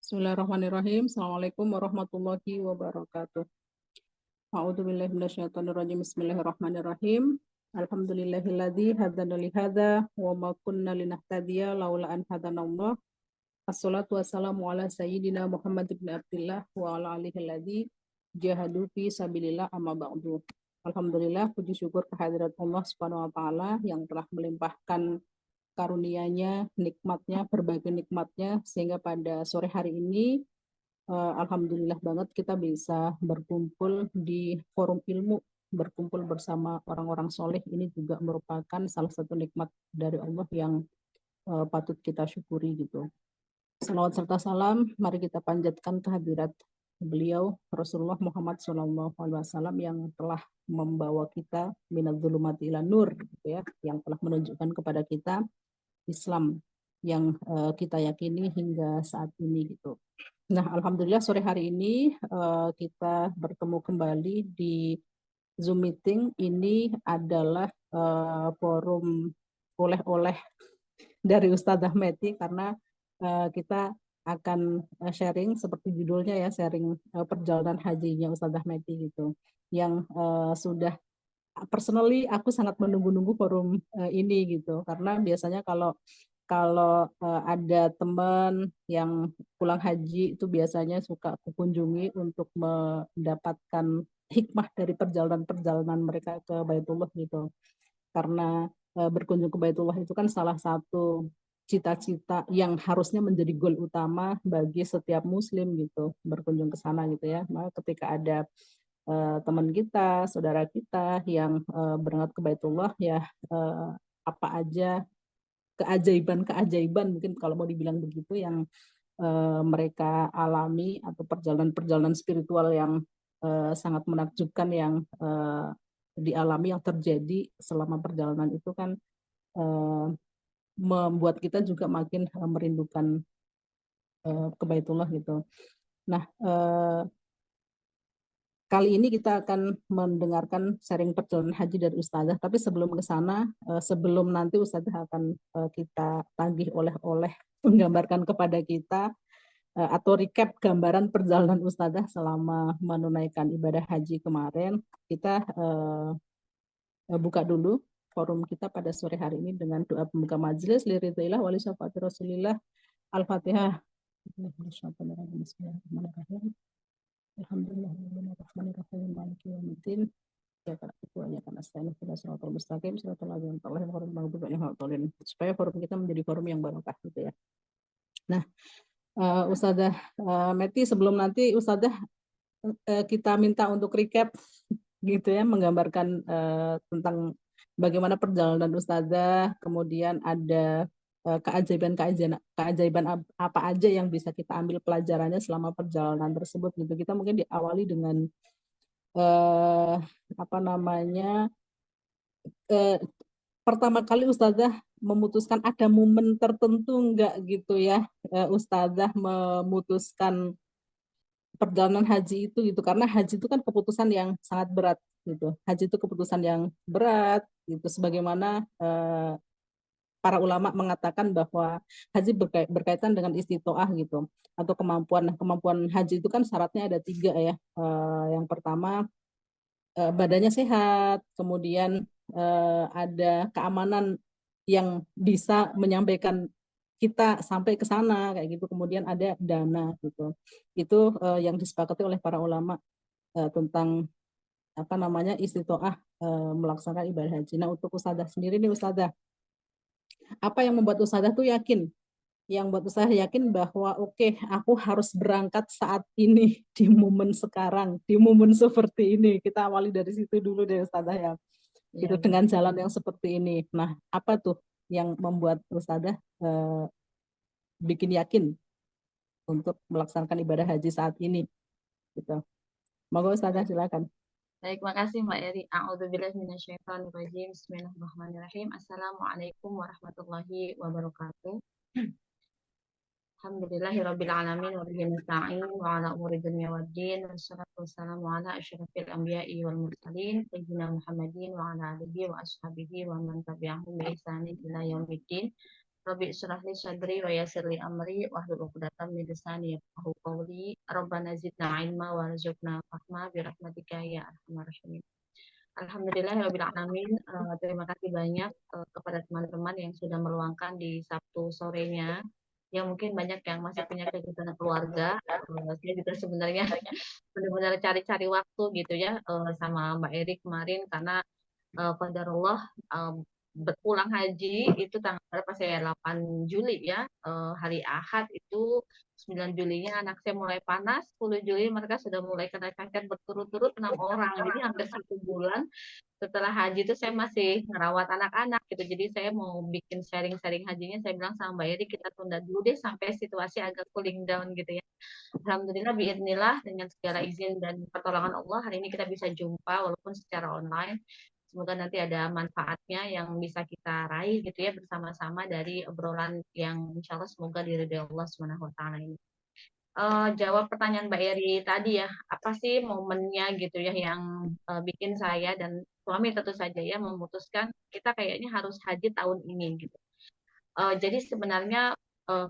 Bismillahirrahmanirrahim. Assalamualaikum warahmatullahi wabarakatuh. A'udzubillahi minasyaitonirrajim. Bismillahirrahmanirrahim. Alhamdulillahilladzi hadana li hadza wa ma kunna linahtadiya laula an hadanallah. Assalatu wassalamu ala sayyidina Muhammad ibn Abdullah wa ala alihi alladzi jahadu fi sabilillah amma ba'du. Alhamdulillah, puji syukur kehadirat Allah Subhanahu wa taala yang telah melimpahkan karunia-Nya, nikmatnya, berbagai nikmatnya, sehingga pada sore hari ini alhamdulillah banget kita bisa berkumpul di forum ilmu, berkumpul bersama orang-orang soleh. Ini juga merupakan salah satu nikmat dari Allah yang patut kita syukuri gitu. Salawat serta salam, mari kita panjatkan kehadirat beliau Rasulullah Muhammad SAW yang telah membawa kita minadz dzulumati ilan nur, gitu ya, yang telah menunjukkan kepada kita Islam yang kita yakini hingga saat ini gitu. Nah, alhamdulillah sore hari ini kita bertemu kembali di Zoom meeting. Ini adalah forum oleh-oleh dari Ustadzah Meti, karena kita akan sharing seperti judulnya ya, sharing perjalanan hajinya Ustadzah Meti gitu. Yang sudah personally aku sangat menunggu-nunggu forum ini gitu, karena biasanya kalau kalau ada teman yang pulang haji itu biasanya suka aku kunjungi untuk mendapatkan hikmah dari perjalanan-perjalanan mereka ke Baitullah gitu. Karena berkunjung ke Baitullah itu kan salah satu cita-cita yang harusnya menjadi goal utama bagi setiap muslim gitu, berkunjung ke sana gitu ya. Maka ketika ada teman kita, saudara kita yang berangkat ke Baitullah ya, apa aja keajaiban-keajaiban mungkin kalau mau dibilang begitu yang mereka alami, atau perjalanan-perjalanan spiritual yang sangat menakjubkan yang dialami, yang terjadi selama perjalanan itu kan eh, membuat kita juga makin merindukan ke Baitullah gitu. Nah, kali ini kita akan mendengarkan sharing perjalanan haji dari Ustazah. Tapi sebelum ke sana, sebelum nanti Ustazah akan kita tagih oleh-oleh menggambarkan kepada kita atau recap gambaran perjalanan Ustazah selama menunaikan ibadah haji kemarin, kita buka dulu forum kita pada sore hari ini dengan doa pembuka majelis. Liridillah wali syafati Rasulillah. Al-Fatihah. Bismillahirrahmanirrahim. Alhamdulillahirrahmanirrahim. Maliki yaumiddin. Ya karena nasta'in ihdinas siratal mustaqim siratal ladzina an'amta 'alaihim. Supaya forum kita menjadi forum yang barokah gitu ya. Nah, Ustazah Meti, sebelum nanti Ustazah kita minta untuk recap gitu ya, menggambarkan tentang bagaimana perjalanan Ustazah, kemudian ada keajaiban apa aja yang bisa kita ambil pelajarannya selama perjalanan tersebut gitu. Kita mungkin diawali dengan eh, apa namanya, eh, pertama kali Ustazah memutuskan, ada momen tertentu enggak gitu ya, Ustazah memutuskan perjalanan haji itu gitu, karena haji itu kan keputusan yang sangat berat gitu. Haji itu keputusan yang berat gitu, sebagaimana para ulama mengatakan bahwa haji berkaitan dengan istitoah gitu, atau kemampuan. Nah, kemampuan haji itu kan syaratnya ada tiga ya. Yang pertama badannya sehat, kemudian ada keamanan yang bisa menyampaikan kita sampai ke sana kayak gitu, kemudian ada dana gitu. Itu yang disepakati oleh para ulama tentang apa namanya istitoah melaksanakan ibadah haji. Nah, untuk Ustazah sendiri nih Ustazah, apa yang membuat Ustazah tuh yakin, yang buat saya yakin bahwa oke, aku harus berangkat saat ini, di momen sekarang, di momen seperti ini. Kita awali dari situ dulu deh Ustazah ya. Ya, Itu dengan jalan yang seperti ini. Nah, apa tuh yang membuat Ustazah bikin yakin untuk melaksanakan ibadah haji saat ini gitu. Monggo Ustazah silakan. baik, makasih Mbak Eri. A'udzubillahi minasyaitonirrajim. Bismillahirrahmanirrahim. Assalamualaikum warahmatullahi wabarakatuh. Alhamdulillahirabbil alamin wa bihi nasta'in wa ala umuri dunya waddin. Wassalatu wassalamu ala asyrafil anbiya'i wal mursalin sayyidina Muhammadin wa ala alihi wa ashabihi wa man tabi'ahum bi ihsanin ila yaumiddin. Rabbi israh li sadri wa yassir li amri wahlul 'uqdatam min lisani yafqahu qawli. Rabbana zidna ilma warzuqna fahma bi rahmatika ya arhamar rahimin. Alhamdulillahirabbil alamin. Terima kasih banyak kepada teman-teman yang sudah meluangkan di Sabtu sorenya. Ya mungkin banyak yang masih punya kegiatan keluarga. Saya juga sebenarnya benar-benar cari-cari waktu gitu ya sama Mbak Eri kemarin karena qadarullah berpulang haji itu tanggal berapa saya 8 Juli ya, hari Ahad itu 9 Julinya anak saya mulai panas, 10 Juli mereka sudah mulai kena cacar berturut-turut 6 orang, jadi hampir 1 bulan setelah haji itu saya masih ngerawat anak-anak gitu, jadi saya mau bikin sharing-sharing hajinya, saya bilang sama Mbak Eri kita tunda dulu deh sampai situasi agak cooling down gitu ya. Alhamdulillah biiznillah dengan segala izin dan pertolongan Allah hari ini kita bisa jumpa walaupun secara online. Semoga nanti ada manfaatnya yang bisa kita raih gitu ya bersama-sama dari obrolan yang insya Allah semoga diridhoi Allah Subhanahu wa taala ini. Jawab pertanyaan Mbak Eri tadi ya, apa sih momennya gitu ya yang bikin saya dan suami tentu saja ya memutuskan kita kayaknya harus haji tahun ini gitu. Jadi sebenarnya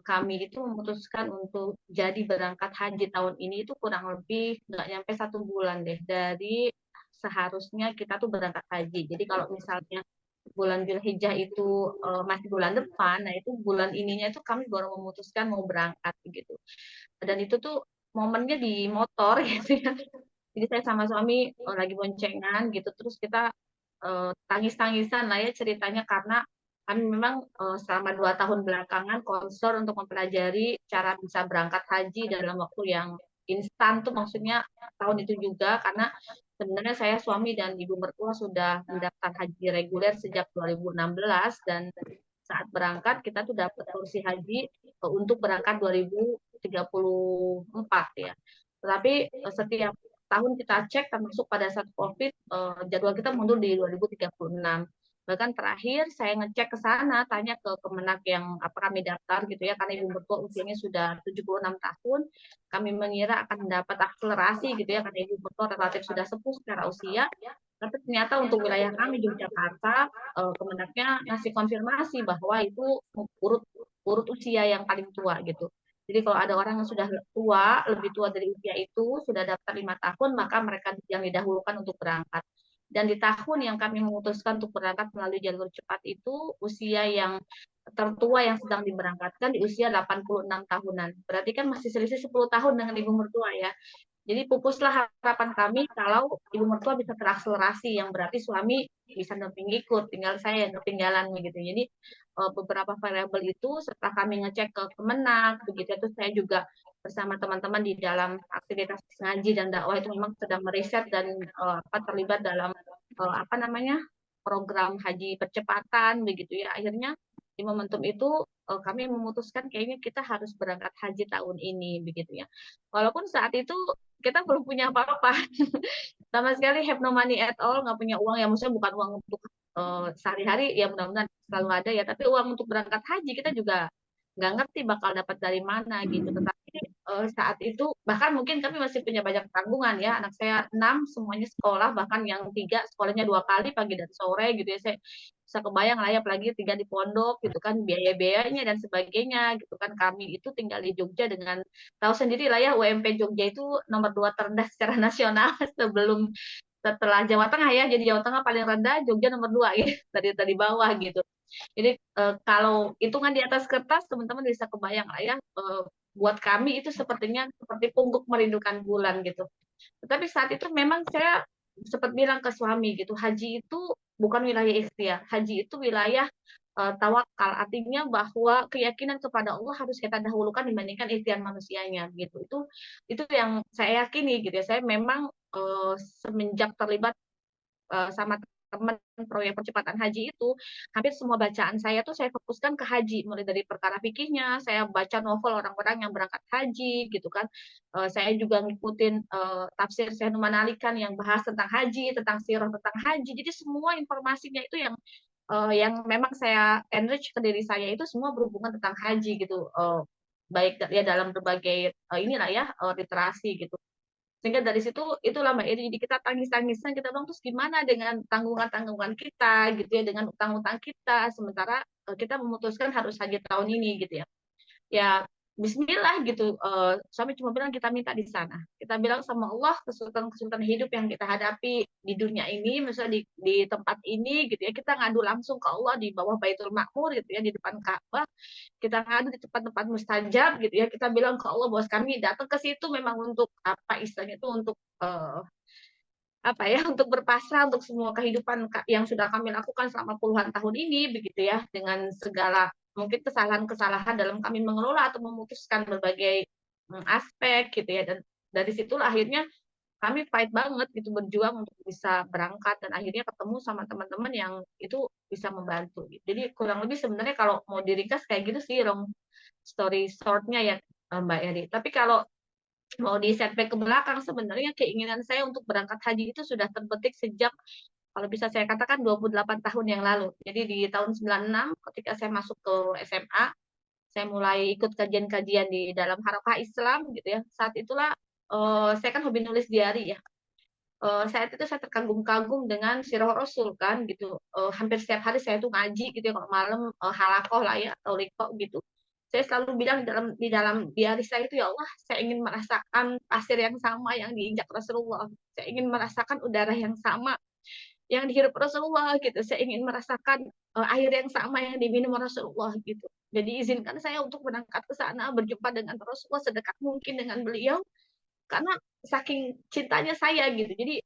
kami itu memutuskan untuk jadi berangkat haji tahun ini itu kurang lebih nggak nyampe 1 bulan deh dari seharusnya kita tuh berangkat haji. Jadi kalau misalnya bulan Dzulhijjah itu masih bulan depan, nah itu bulan ininya itu kami baru memutuskan mau berangkat gitu. Dan itu tuh momennya di motor gitu ya. Jadi saya sama suami lagi boncengan gitu, terus kita tangis-tangisan lah ya ceritanya karena kami memang selama 2 tahun belakangan konser untuk mempelajari cara bisa berangkat haji dalam waktu yang instan tuh maksudnya tahun itu juga karena sebenarnya saya suami dan ibu mertua sudah mendaftar haji reguler sejak 2016 dan saat berangkat kita tuh dapat kursi haji untuk berangkat 2034 ya. Tetapi setiap tahun kita cek termasuk pada saat COVID jadwal kita mundur di 2036. Bahkan terakhir saya ngecek ke sana tanya ke Kemenak yang apa kami daftar gitu ya karena ibu mertua usianya sudah 76 tahun. Kami mengira akan mendapat akselerasi gitu ya karena ibu mertua relatif sudah sepuh secara usia. Tapi ternyata untuk wilayah kami Yogyakarta Kemenaknya ngasih konfirmasi bahwa itu urut urut usia yang paling tua gitu. Jadi kalau ada orang yang sudah tua, lebih tua dari usia itu, sudah daftar 5 tahun, maka mereka yang didahulukan untuk berangkat. Dan di tahun yang kami memutuskan untuk berangkat melalui jalur cepat itu, usia yang tertua yang sedang diberangkatkan di usia 86 tahunan. Berarti kan masih selisih 10 tahun dengan ibu mertua ya. Jadi pupuslah harapan kami kalau ibu mertua bisa terakselerasi, yang berarti suami bisa damping ikut, tinggal saya yang ketinggalan begitu. Jadi beberapa variabel itu setelah kami ngecek ke Kemenak, begitu itu saya juga bersama teman-teman di dalam aktivitas ngaji dan dakwah itu memang sedang meriset dan terlibat dalam apa namanya program haji percepatan begitu ya. Akhirnya di momentum itu kami memutuskan kayaknya kita harus berangkat haji tahun ini begitu ya. Walaupun saat itu kita belum punya apa-apa sama sekali, have no money at all, nggak punya uang ya, maksudnya bukan uang untuk sehari-hari ya, mudah-mudahan selalu ada ya, tapi uang untuk berangkat haji kita juga nggak ngerti bakal dapat dari mana gitu. Tetapi saat itu bahkan mungkin kami masih punya banyak tanggungan ya, anak saya 6 semuanya sekolah, bahkan yang 3 sekolahnya 2 kali pagi dan sore gitu ya. Saya bisa kebayang lah ya, apalagi 3 di pondok gitu kan, biaya-biayanya dan sebagainya gitu kan. Kami itu tinggal di Jogja dengan tahu sendiri lah ya, UMP Jogja itu nomor 2 terendah secara nasional sebelum setelah Jawa Tengah ya, jadi Jawa Tengah paling rendah, Jogja nomor 2 ya, tadi bawah gitu. Jadi kalau hitungan di atas kertas teman-teman bisa kebayang lah ya, buat kami itu sepertinya seperti pungguk merindukan bulan gitu. Tetapi saat itu memang saya sempat bilang ke suami gitu, haji itu bukan wilayah ikhtiar, haji itu wilayah tawakal, artinya bahwa keyakinan kepada Allah harus kita dahulukan dibandingkan ikhtiar manusianya gitu. Itu yang saya yakini gitu ya. Saya memang semenjak terlibat sama teman proyek percepatan haji itu, hampir semua bacaan saya tuh saya fokuskan ke haji, mulai dari perkara fikihnya, saya baca novel orang-orang yang berangkat haji gitu kan. Saya juga ngikutin tafsir Syekh Numan Alikan yang bahas tentang haji, tentang sirah tentang haji. Jadi semua informasinya itu yang memang saya enrich ke diri saya itu semua berhubungan tentang haji gitu. Baik ya dalam berbagai inilah ya literasi gitu. Sehingga dari situ itulah Mbak Iri, jadi kita tangis-tangisan, kita bilang terus gimana dengan tanggungan-tanggungan kita gitu ya, dengan utang-utang kita, sementara kita memutuskan harus haji tahun ini gitu ya. Ya Bismillah gitu. Suami cuma bilang kita minta di sana. Kita bilang sama Allah kesulitan-kesulitan hidup yang kita hadapi di dunia ini, misalnya di tempat ini gitu ya, kita ngadu langsung ke Allah di bawah Baitul Ma'mur gitu ya, di depan Ka'bah. Kita ngadu di tempat-tempat mustajab gitu ya. Kita bilang ke Allah bahwa kami datang ke situ memang untuk apa istilahnya itu untuk apa ya untuk berpasrah untuk semua kehidupan yang sudah kami lakukan selama puluhan tahun ini begitu ya, dengan segala mungkin kesalahan-kesalahan dalam kami mengelola atau memutuskan berbagai aspek gitu ya, dan dari situlah akhirnya kami fight banget gitu, berjuang untuk bisa berangkat dan akhirnya ketemu sama teman-teman yang itu bisa membantu gitu. Jadi kurang lebih sebenarnya kalau mau diringkas kayak gitu sih long story short-nya ya Mbak Eri. Tapi kalau mau di setback ke belakang, sebenarnya keinginan saya untuk berangkat haji itu sudah terbetik sejak, kalau bisa saya katakan 28 tahun yang lalu. Jadi di tahun 96 ketika saya masuk ke SMA, saya mulai ikut kajian-kajian di dalam Harakah Islam gitu ya. Saat itulah saya kan hobi nulis diary ya. Saat itu saya terkagum-kagum dengan sirah Rasul kan gitu. Hampir setiap hari saya tuh ngaji gitu ya, kalau malam halakoh lah ya atau liko gitu. Saya selalu bilang di dalam diari saya itu, ya Allah, saya ingin merasakan pasir yang sama yang diinjak Rasulullah. Saya ingin merasakan udara yang sama yang dihirup Rasulullah gitu. Saya ingin merasakan air yang sama yang diminum Rasulullah gitu. Jadi izinkan saya untuk berangkat ke sana, berjumpa dengan Rasulullah sedekat mungkin dengan beliau, karena saking cintanya saya gitu. Jadi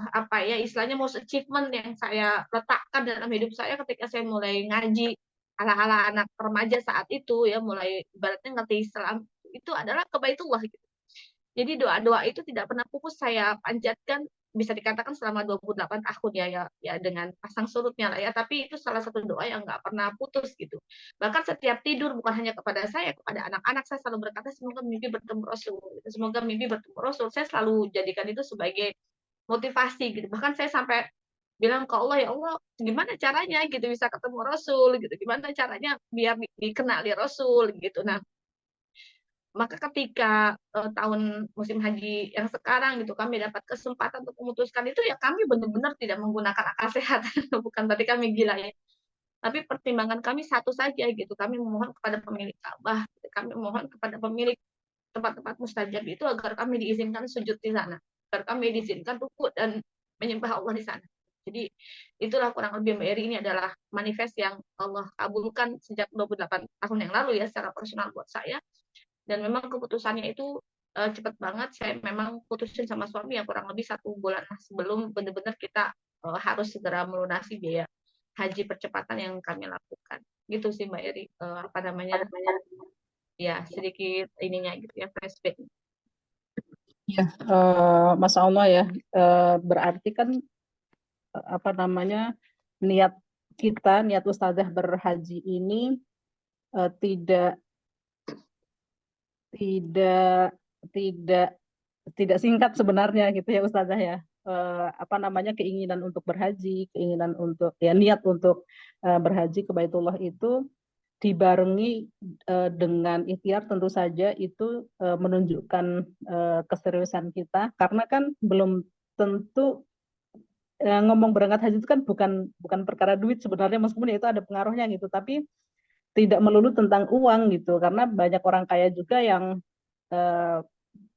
apa ya istilahnya, most achievement yang saya letakkan dalam hidup saya ketika saya mulai ngaji ala-ala anak remaja saat itu ya, mulai ibaratnya ngerti Islam, itu adalah ke Baitullah gitu. Jadi doa-doa itu tidak pernah pupus saya panjatkan, bisa dikatakan selama 28 tahun ya, ya dengan pasang surutnya lah ya, tapi itu salah satu doa yang nggak pernah putus gitu. Bahkan setiap tidur, bukan hanya kepada saya, kepada anak-anak saya selalu berkata semoga mimpi bertemu Rasul, gitu. Semoga mimpi bertemu Rasul. Saya selalu jadikan itu sebagai motivasi gitu. Bahkan saya sampai bilang ke Allah, ya Allah, gimana caranya gitu bisa ketemu Rasul gitu, gimana caranya biar dikenali Rasul gitu. Nah, maka ketika tahun musim haji yang sekarang gitu kami dapat kesempatan untuk memutuskan itu, ya kami benar-benar tidak menggunakan akal sehat. Bukan berarti kami gila ya, tapi pertimbangan kami satu saja gitu, kami memohon kepada pemilik Ka'bah, kami memohon kepada pemilik tempat-tempat mustajab itu agar kami diizinkan sujud di sana, agar kami diizinkan rukuk dan menyembah Allah di sana. Jadi itulah kurang lebih Mbak Eri, ini adalah manifest yang Allah kabulkan sejak 28 tahun yang lalu ya, secara personal buat saya. Dan memang keputusannya itu cepat banget. Saya memang putusin sama suami ya kurang lebih 1 bulan sebelum benar-benar kita harus segera melunasi biaya haji percepatan yang kami lakukan. Gitu sih Mbak Eri, apa namanya, ya sedikit ininya gitu ya, flashback. Ya, Masya Allah ya. Berarti kan apa namanya, niat kita, niat Ustazah berhaji ini tidak tidak tidak tidak singkat sebenarnya gitu ya Ustazah ya. Apa namanya, keinginan untuk berhaji, keinginan untuk ya niat untuk berhaji ke Baitullah itu dibarengi dengan ikhtiar, tentu saja itu menunjukkan keseriusan kita, karena kan belum tentu ngomong berangkat haji itu kan bukan bukan perkara duit sebenarnya, meskipun itu ada pengaruhnya gitu, tapi tidak melulu tentang uang gitu, karena banyak orang kaya juga yang eh,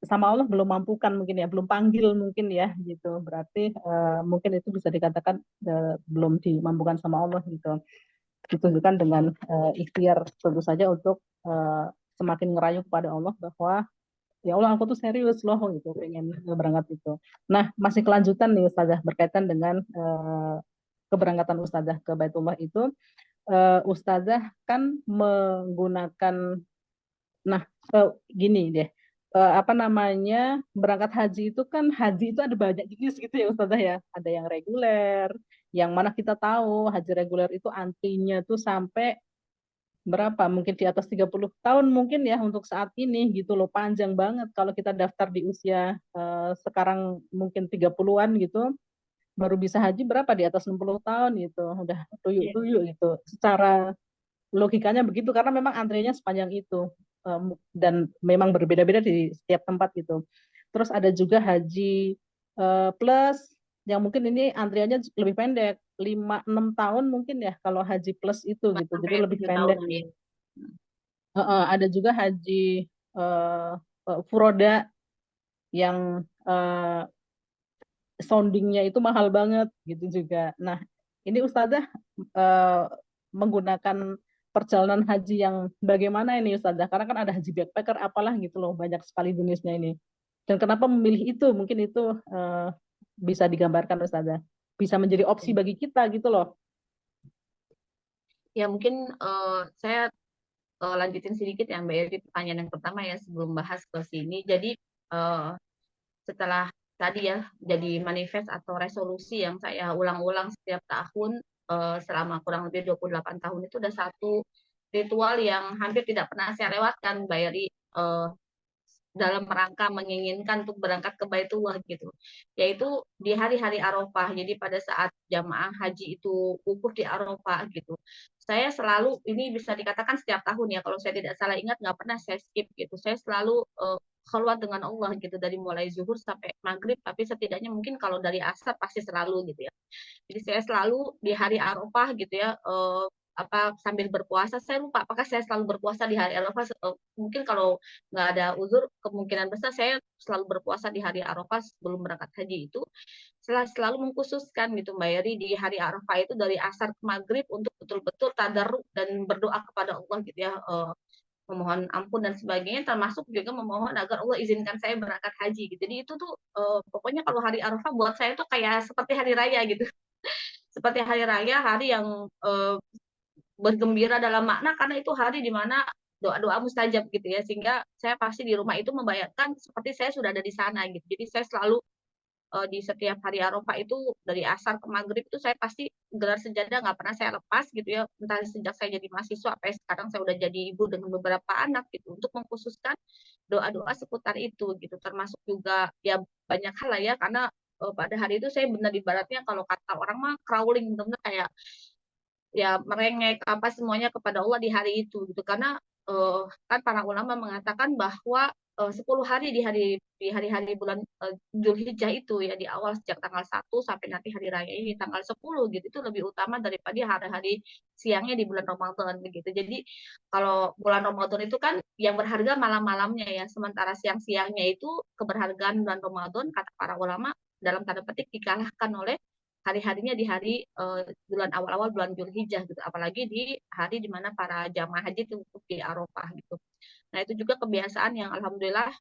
sama Allah belum mampukan mungkin ya, belum panggil mungkin ya gitu. Berarti mungkin itu bisa dikatakan belum dimampukan sama Allah gitu. Ditunjukkan dengan ikhtiar tentu saja untuk semakin ngerayu kepada Allah bahwa ya Allah, aku tuh serius loh gitu pengen berangkat itu. Nah, masih kelanjutan nih Ustazah berkaitan dengan keberangkatan Ustazah ke Baitullah itu. Ustazah kan menggunakan, nah gini deh, apa namanya, berangkat haji itu kan, haji itu ada banyak jenis gitu ya Ustazah ya. Ada yang reguler, yang mana kita tahu haji reguler itu antrinya tuh sampai berapa, mungkin di atas 30 tahun mungkin ya untuk saat ini gitu loh, panjang banget. Kalau kita daftar di usia sekarang mungkin 30-an gitu, baru bisa haji berapa, di atas 60 tahun gitu, udah tuyuk-tuyuk gitu. Secara logikanya begitu, karena memang antrinya sepanjang itu. Dan memang berbeda-beda di setiap tempat gitu. Terus ada juga haji plus yang mungkin ini antriannya lebih pendek, 5-6 tahun mungkin ya kalau haji plus itu gitu. Jadi sampai lebih 7 tahun pendek. ya. Ada juga haji eh, furoda yang soundingnya itu mahal banget gitu juga. Nah, ini Ustazah eh, menggunakan perjalanan haji yang bagaimana ini Ustazah? Karena kan ada haji backpacker apalah gitu loh, banyak sekali jenisnya ini. Dan kenapa memilih itu? Mungkin itu eh, bisa digambarkan Ustazah. Bisa menjadi opsi bagi kita gitu loh. Ya mungkin saya lanjutin sedikit ya Mbak Eri, pertanyaan yang pertama ya sebelum bahas ke sini. Jadi eh, setelah tadi ya jadi manifest atau resolusi yang saya ulang-ulang setiap tahun selama kurang lebih 28 tahun itu udah satu ritual yang hampir tidak pernah saya lewatkan Mbak Eri, dalam rangka menginginkan untuk berangkat ke Baitullah gitu, yaitu di hari-hari Arafah. Jadi pada saat jamaah haji itu wukuf di Arafah gitu, saya selalu, ini bisa dikatakan setiap tahun ya, kalau saya tidak salah ingat nggak pernah saya skip gitu, saya selalu keluar dengan Allah gitu dari mulai zuhur sampai maghrib, tapi setidaknya mungkin kalau dari asar pasti selalu gitu ya. Jadi saya selalu di hari Arafah gitu ya, apa sambil berpuasa, saya lupa apakah saya selalu berpuasa di hari Arafah, mungkin kalau nggak ada uzur kemungkinan besar saya selalu berpuasa di hari Arafah sebelum berangkat haji itu, selalu mengkhususkan gitu Mbak Yeri di hari Arafah itu dari asar ke maghrib untuk betul-betul tadarruk dan berdoa kepada Allah gitu ya, memohon ampun dan sebagainya, termasuk juga memohon agar Allah izinkan saya berangkat haji gitu. Jadi itu tuh pokoknya kalau hari Arafah buat saya tuh kayak seperti hari raya gitu, seperti hari raya, hari yang bergembira dalam makna karena itu hari di mana doa-doa mustajab gitu ya, sehingga saya pasti di rumah itu membayangkan seperti saya sudah ada di sana gitu. Jadi saya selalu di setiap hari Arafah itu dari asar ke maghrib itu saya pasti gelar sejadah nggak pernah saya lepas gitu ya, entah sejak saya jadi mahasiswa sampai sekarang saya udah jadi ibu dengan beberapa anak gitu, untuk mengkhususkan doa-doa seputar itu gitu, termasuk juga ya banyak hal lah ya, karena pada hari itu saya benar ibaratnya kalau kata orang mah crawling, benar-benar kayak ya merengek apa semuanya kepada Allah di hari itu gitu, karena kan para ulama mengatakan bahwa 10 hari di hari-hari bulan Dzulhijjah itu ya, di awal sejak tanggal 1 sampai nanti hari raya ini tanggal 10 gitu, itu lebih utama daripada hari-hari siangnya di bulan Ramadan begitu. Jadi kalau bulan Ramadan itu kan yang berharga malam-malamnya ya, sementara siang-siangnya itu keberhargaan bulan Ramadan kata para ulama dalam tanda petik dikalahkan oleh hari-harinya di hari bulan awal-awal bulan Dzulhijjah gitu, apalagi di hari di mana para jamaah haji itu di Arafah gitu. Nah itu juga kebiasaan yang alhamdulillah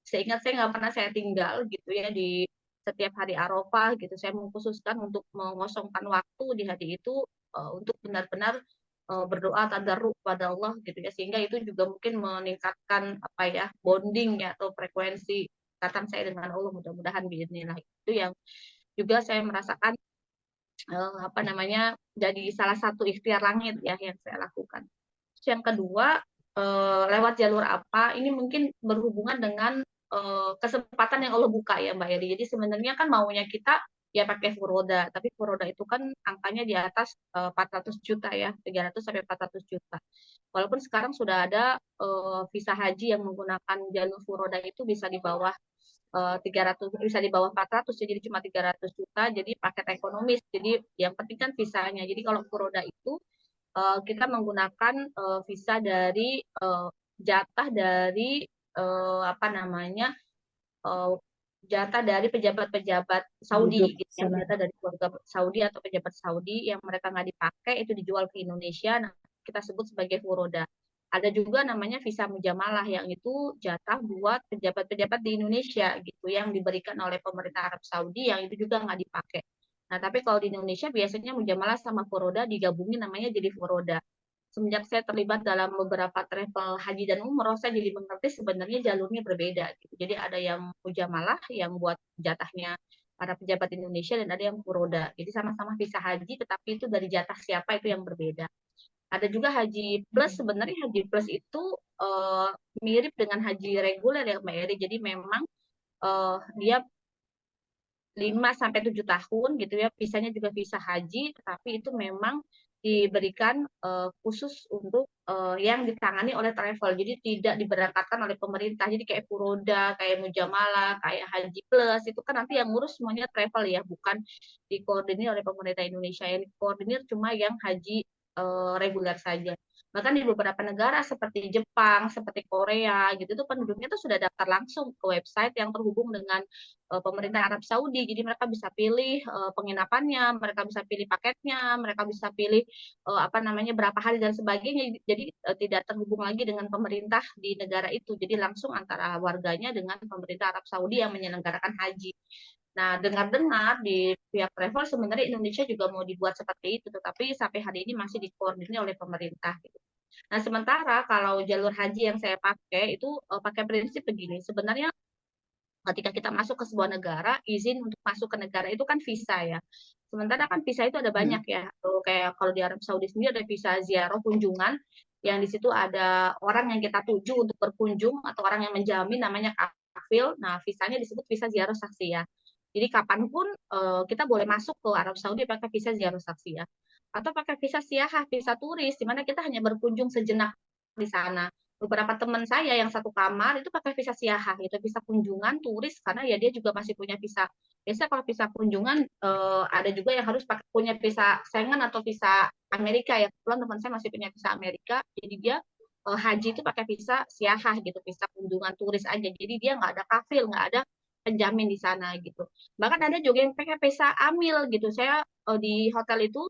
seingat saya nggak pernah saya tinggal gitu ya, di setiap hari Arafah gitu saya mengkhususkan untuk mengosongkan waktu di hari itu untuk benar-benar berdoa tadarruk pada Allah gitu ya, sehingga itu juga mungkin meningkatkan apa ya, bonding ya atau frekuensi ikatan saya dengan Allah, mudah-mudahan biidznillah. Itu yang juga saya merasakan apa namanya, jadi salah satu ikhtiar langit ya yang saya lakukan. Terus yang kedua, lewat jalur apa? Ini mungkin berhubungan dengan kesempatan yang Allah buka ya Mbak Yadi. Jadi sebenarnya kan maunya kita ya pakai furoda, tapi furoda itu kan angkanya di atas 400 juta ya, 300 sampai 400 juta. Walaupun sekarang sudah ada visa haji yang menggunakan jalur furoda itu bisa di bawah 300, bisa di bawah 400 ya, jadi cuma 300 juta, jadi paket ekonomis. Jadi yang penting kan visanya. Jadi kalau furoda itu kita menggunakan visa dari jatah dari apa namanya, uh, jatah dari pejabat-pejabat Duduk Saudi gitu ya, sana. jatah dari keluarga Saudi atau pejabat Saudi yang mereka nggak dipakai itu dijual ke Indonesia. Nah, kita sebut sebagai furoda. Ada juga namanya visa mujamalah yang itu jatah buat pejabat-pejabat di Indonesia gitu yang diberikan oleh pemerintah Arab Saudi, yang itu juga nggak dipakai. Nah, tapi kalau di Indonesia biasanya mujamalah sama furoda digabungin namanya jadi furoda. Semenjak saya terlibat dalam beberapa travel haji dan umroh, saya jadi mengerti sebenarnya jalurnya berbeda gitu. Jadi ada yang mujamalah yang buat jatahnya para pejabat Indonesia, dan ada yang furoda. Jadi sama-sama visa haji, tetapi itu dari jatah siapa itu yang berbeda. Ada juga haji plus. Sebenarnya haji plus itu uh, mirip dengan haji reguler ya Mbak Eri. Jadi memang dia 5 sampai 7 tahun gitu ya, visanya juga visa haji, tetapi itu memang diberikan khusus untuk yang ditangani oleh travel. Jadi tidak diberangkatkan oleh pemerintah. Jadi kayak Furoda, kayak Mujamalah, kayak Haji Plus itu kan nanti yang ngurus semuanya travel ya, bukan dikoordinir oleh pemerintah Indonesia. Yang dikoordinir cuma yang haji reguler saja. Bahkan di beberapa negara seperti Jepang, seperti Korea gitu tuh penduduknya tuh sudah daftar langsung ke website yang terhubung dengan pemerintah Arab Saudi. Jadi mereka bisa pilih penginapannya, mereka bisa pilih paketnya, mereka bisa pilih apa namanya berapa hari dan sebagainya. Jadi tidak terhubung lagi dengan pemerintah di negara itu. Jadi langsung antara warganya dengan pemerintah Arab Saudi yang menyelenggarakan haji. Nah, dengar-dengar di pihak travel sebenarnya Indonesia juga mau dibuat seperti itu, tetapi sampai hari ini masih dikoordinir oleh pemerintah. Gitu. Nah, sementara kalau jalur haji yang saya pakai itu pakai prinsip begini. Sebenarnya ketika kita masuk ke sebuah negara, izin untuk masuk ke negara itu kan visa ya. Sementara kan visa itu ada banyak ya. Kayak kalau di Arab Saudi sendiri ada visa ziarah kunjungan, yang di situ ada orang yang kita tuju untuk berkunjung atau orang yang menjamin namanya kafil. Nah, visanya disebut visa ziarah saksi ya. Jadi kapanpun kita boleh masuk ke Arab Saudi pakai visa ziarah saksi ya. Atau pakai visa siyahah, visa turis, di mana kita hanya berkunjung sejenak di sana. Beberapa teman saya yang satu kamar itu pakai visa siyahah gitu, visa kunjungan turis karena ya dia juga masih punya visa. Biasanya kalau visa kunjungan ada juga yang harus pakai punya visa Schengen atau visa Amerika ya. Kebetulan teman saya masih punya visa Amerika, jadi dia haji itu pakai visa siyahah gitu, visa kunjungan turis aja. Jadi dia nggak ada kafil, nggak ada penjamin di sana gitu. Bahkan ada juga yang pakai visa amil gitu. Saya di hotel itu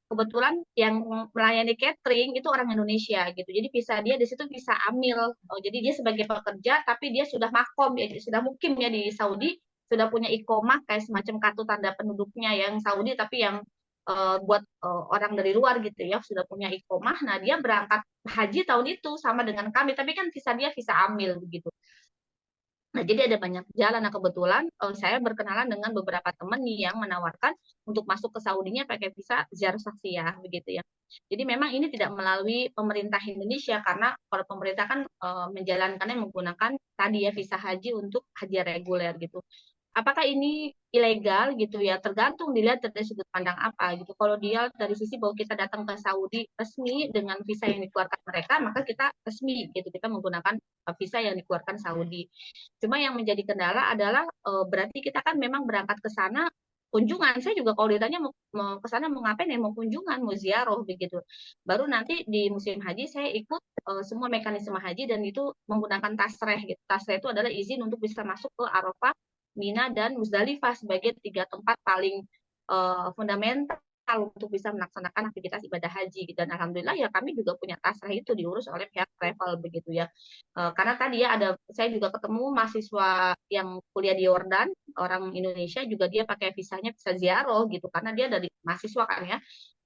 kebetulan yang melayani catering itu orang Indonesia gitu. Jadi visa dia di situ bisa amil. Jadi dia sebagai pekerja tapi dia sudah makom ya, sudah mukim ya di Saudi, sudah punya iqomah kayak semacam kartu tanda penduduknya yang Saudi tapi yang buat orang dari luar gitu ya, sudah punya iqomah. Nah, dia berangkat haji tahun itu sama dengan kami, tapi kan visa dia visa amil begitu. Nah, jadi ada banyak jalan. Nah, kebetulan saya berkenalan dengan beberapa teman nih yang menawarkan untuk masuk ke Saudinya pakai visa ziarah saksiyah begitu ya. Jadi memang ini tidak melalui pemerintah Indonesia karena kalau pemerintah kan menjalankannya menggunakan tadi ya visa haji untuk haji reguler gitu. Apakah ini ilegal gitu ya? Tergantung dilihat dari sudut pandang apa gitu. Kalau dia dari sisi bahwa kita datang ke Saudi resmi dengan visa yang dikeluarkan mereka, maka kita resmi gitu. Kita menggunakan visa yang dikeluarkan Saudi. Cuma yang menjadi kendala adalah berarti kita kan memang berangkat ke sana kunjungan. Saya juga kalau ditanya mau ke sana mau ngapain ya, mau kunjungan, mau ziarah begitu. Baru nanti di musim haji saya ikut semua mekanisme haji dan itu menggunakan tasreh gitu. Tasreh itu adalah izin untuk bisa masuk ke Arafah, Mina dan Muzdalifah sebagai 3 tempat paling fundamental untuk bisa melaksanakan aktivitas ibadah haji. Dan alhamdulillah ya kami juga punya tasreh itu diurus oleh pihak travel begitu ya. Karena tadi ya saya juga ketemu mahasiswa yang kuliah di Yordan, orang Indonesia juga dia pakai visanya visa ziarah gitu karena dia dari mahasiswa kan ya,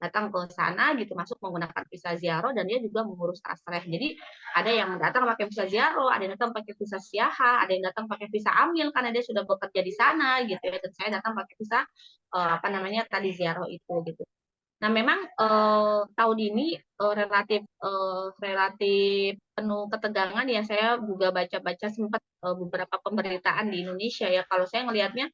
datang ke sana gitu masuk menggunakan visa ziarah dan dia juga mengurus tasreh. Jadi ada yang datang pakai visa ziarah, ada yang datang pakai visa siyahah, ada yang datang pakai visa amil karena dia sudah bekerja di sana gitu ya. Dan saya datang pakai visa apa namanya tadi ziarah itu gitu. Nah, memang tahun ini relatif penuh ketegangan ya. Saya juga baca-baca sempat beberapa pemberitaan di Indonesia ya. Kalau saya ngelihatnya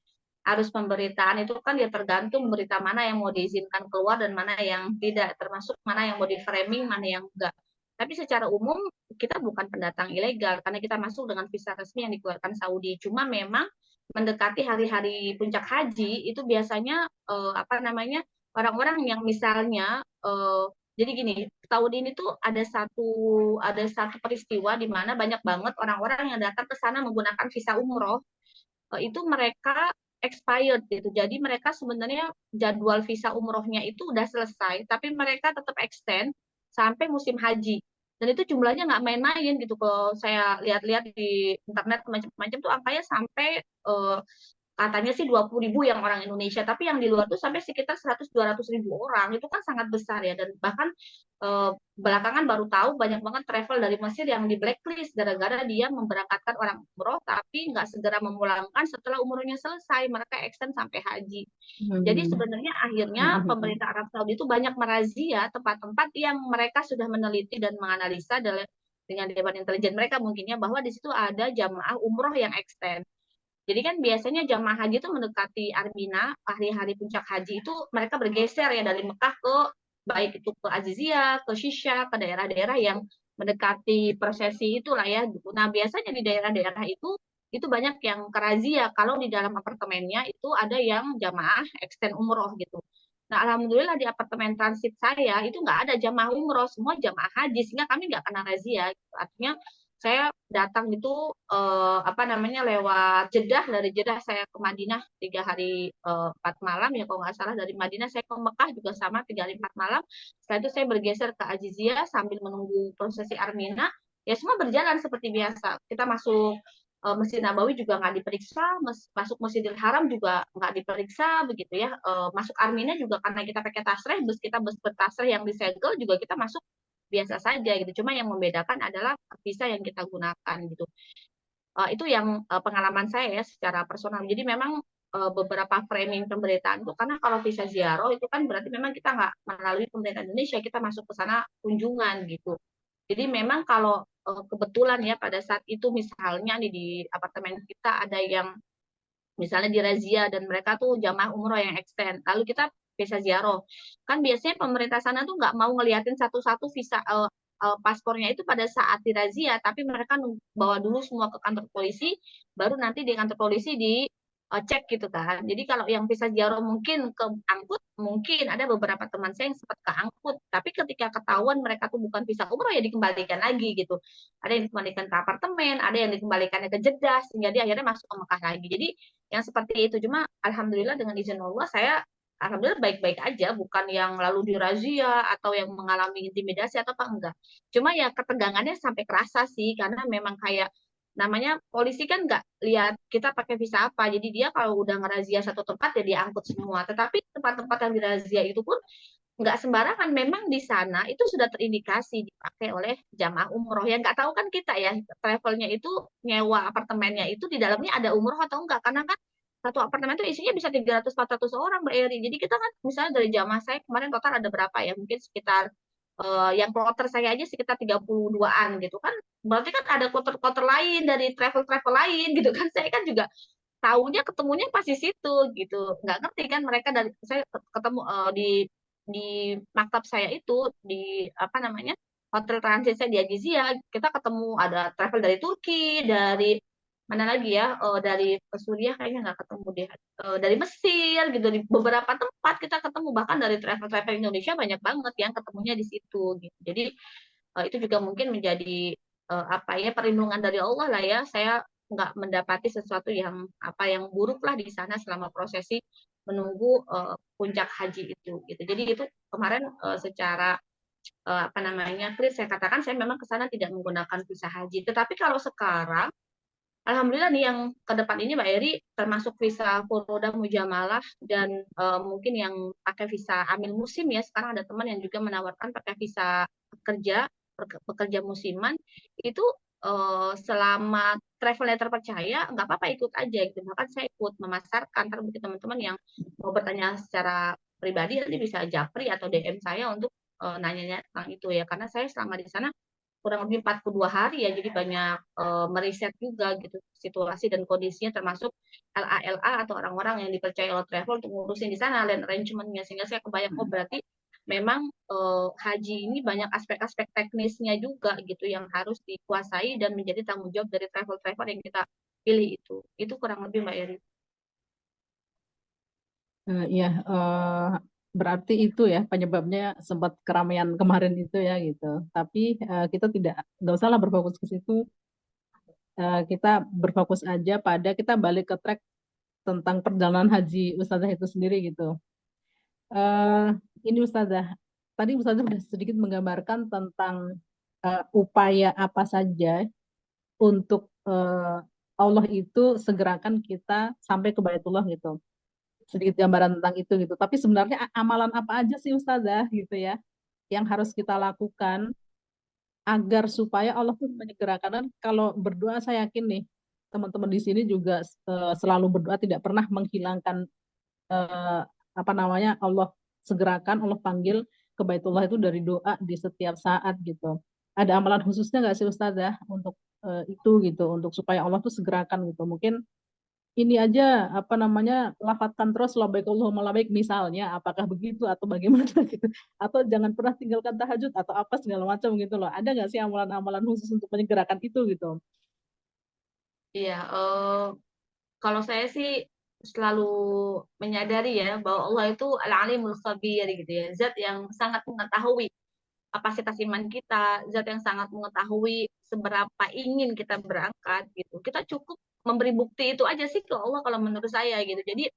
arus pemberitaan itu kan ya tergantung berita mana yang mau diizinkan keluar dan mana yang tidak, termasuk mana yang mau di framing, mana yang enggak. Tapi secara umum kita bukan pendatang ilegal karena kita masuk dengan visa resmi yang dikeluarkan Saudi. Cuma memang mendekati hari-hari puncak haji itu biasanya apa namanya orang-orang yang misalnya jadi gini, tahun ini tuh ada satu peristiwa di mana banyak banget orang-orang yang datang ke sana menggunakan visa umroh itu mereka expired gitu. Jadi mereka sebenarnya jadwal visa umrohnya itu udah selesai, tapi mereka tetap extend sampai musim haji. Dan itu jumlahnya nggak main-main gitu. Kalau saya lihat-lihat di internet macam-macam tuh angkanya sampai katanya sih 20.000 yang orang Indonesia, tapi yang di luar tuh sampai sekitar 100-200 ribu orang. Itu kan sangat besar ya. Dan bahkan belakangan baru tahu banyak banget travel dari Mesir yang di blacklist gara-gara dia memberangkatkan orang umroh tapi nggak segera memulangkan setelah umrohnya selesai. Mereka extend sampai haji. Jadi sebenarnya akhirnya pemerintah Arab Saudi itu banyak merazia tempat-tempat yang mereka sudah meneliti dan menganalisa dengan Dewan Intelijen mereka mungkinnya bahwa di situ ada jamaah umroh yang extend. Jadi kan biasanya jamaah haji itu mendekati Armina, hari-hari puncak haji itu mereka bergeser ya dari Mekah ke baik itu ke Azizia, ke Shisha, ke daerah-daerah yang mendekati prosesi itulah ya gitu. Nah, biasanya di daerah-daerah itu banyak yang kerazia kalau di dalam apartemennya itu ada yang jamaah extend umroh gitu. Nah, alhamdulillah di apartemen transit saya itu nggak ada jamaah umroh, semua jamaah haji sehingga kami nggak kena razia. Gitu. Artinya saya datang itu apa namanya lewat Jeddah, dari Jeddah saya ke Madinah 3 hari 4 malam ya kalau nggak salah, dari Madinah saya ke Mekah juga sama 3 hari 4 malam. Setelah itu saya bergeser ke Azizia sambil menunggu prosesi Armina, ya semua berjalan seperti biasa. Kita masuk Masjid Nabawi juga nggak diperiksa, masuk Masjidil Haram juga nggak diperiksa begitu ya. Masuk Armina juga karena kita pakai tasreh, bus kita bus bertasreh yang disegel juga kita masuk biasa saja gitu. Cuma yang membedakan adalah visa yang kita gunakan gitu. Itu yang pengalaman saya ya secara personal. Jadi memang beberapa framing pemberitaan itu karena kalau visa ziarah itu kan berarti memang kita nggak melalui pemerintah Indonesia, kita masuk ke sana kunjungan gitu. Jadi memang kalau kebetulan ya pada saat itu misalnya di apartemen kita ada yang misalnya dirazia dan mereka tuh jamaah umroh yang extend, lalu kita visa ziarah. Kan biasanya pemerintah sana tuh nggak mau ngeliatin satu-satu visa paspornya itu pada saat dirazia, tapi mereka bawa dulu semua ke kantor polisi, baru nanti di kantor polisi di cek gitu kan. Jadi kalau yang visa ziarah mungkin keangkut, mungkin ada beberapa teman saya yang sempat keangkut, tapi ketika ketahuan mereka tuh bukan visa umroh ya dikembalikan lagi gitu. Ada yang dikembalikan ke apartemen, ada yang dikembalikannya ke Jeddah, sehingga dia akhirnya masuk ke Mekah lagi. Jadi yang seperti itu. Cuma alhamdulillah dengan izin Allah saya alhamdulillah baik-baik aja, bukan yang lalu dirazia atau yang mengalami intimidasi atau apa enggak. Cuma ya ketegangannya sampai kerasa sih karena memang kayak namanya polisi kan nggak lihat kita pakai visa apa. Jadi dia kalau udah ngerazia satu tempat ya diangkut semua. Tetapi tempat-tempat yang dirazia itu pun nggak sembarangan. Memang di sana itu sudah terindikasi dipakai oleh jamaah umroh. Yang nggak tahu kan kita ya, travelnya itu nyewa apartemennya itu di dalamnya ada umroh atau enggak. Karena kan satu apartemen itu isinya bisa 300-400 orang, Mbak Eri. Jadi kita kan misalnya dari jamaah saya kemarin total ada berapa ya? Mungkin sekitar yang kloter saya aja sekitar 32-an gitu kan. Berarti kan ada kloter-kloter lain dari travel-travel lain gitu kan. Saya kan juga tahunya ketemunya pas di situ gitu. Nggak ngerti kan mereka dari saya ketemu di maktab saya itu di apa namanya hotel transit saya di Agizia kita ketemu ada travel dari Turki, dari mana lagi ya, dari Suriah kayaknya nggak ketemu deh, dari Mesir gitu, di beberapa tempat kita ketemu, bahkan dari travel-travel Indonesia banyak banget yang ketemunya di situ gitu. Jadi itu juga mungkin menjadi apa ya perlindungan dari Allah lah ya. Saya nggak mendapati sesuatu yang apa yang buruk lah di sana selama prosesi menunggu puncak haji itu gitu. Jadi itu kemarin secara apa namanya clear saya katakan saya memang ke sana tidak menggunakan visa haji. Tetapi kalau sekarang alhamdulillah nih yang ke depan ini Mbak Eri termasuk visa Furoda Mujamalah dan mungkin yang pakai visa amil musim ya. Sekarang ada teman yang juga menawarkan pakai visa pekerja pekerja musiman itu selama travelnya terpercaya nggak apa-apa ikut aja gitu. Bahkan saya ikut memasarkan terbukti teman-teman yang mau bertanya secara pribadi nanti bisa japri atau DM saya untuk nanya-nanya tentang itu ya karena saya selama di sana kurang lebih 42 hari ya, jadi banyak meriset juga gitu situasi dan kondisinya termasuk LA atau orang-orang yang dipercaya oleh travel untuk ngurusin di sana land arrangementnya sehingga saya kebayang oh berarti memang haji ini banyak aspek-aspek teknisnya juga gitu yang harus dikuasai dan menjadi tanggung jawab dari travel-travel yang kita pilih itu kurang lebih Mbak Eri. Ya, berarti itu ya penyebabnya sempat keramaian kemarin itu ya gitu. Tapi kita nggak usahlah berfokus ke situ. Kita berfokus aja pada kita balik ke track tentang perjalanan haji Ustazah itu sendiri gitu. Eh, ini Ustazah, tadi Ustazah sudah sedikit menggambarkan tentang upaya apa saja untuk Allah itu segerakan kita sampai ke Baitullah gitu. Sedikit gambaran tentang itu gitu. Tapi sebenarnya amalan apa aja sih Ustazah gitu ya yang harus kita lakukan agar supaya Allah tuh menyegerakan. Dan kalau berdoa saya yakin nih teman-teman di sini juga selalu berdoa tidak pernah menghilangkan eh, apa namanya Allah segerakan, Allah panggil ke Baitullah itu dari doa di setiap saat gitu. Ada amalan khususnya nggak sih Ustazah untuk itu gitu, untuk supaya Allah tuh segerakan gitu. Mungkin ini aja apa namanya lafadzkan terus labbaik Allahumma labbaik misalnya, apakah begitu atau bagaimana gitu, atau jangan pernah tinggalkan tahajud atau apa segala macam gitu loh, ada nggak sih amalan-amalan khusus untuk menyegerakan itu gitu? Iya, kalau saya sih selalu menyadari ya bahwa Allah itu Al-Alimul Khabir gitu ya, zat yang sangat mengetahui kapasitas iman kita, zat yang sangat mengetahui seberapa ingin kita berangkat gitu. Kita cukup memberi bukti itu aja sih ke Allah kalau menurut saya gitu. Jadi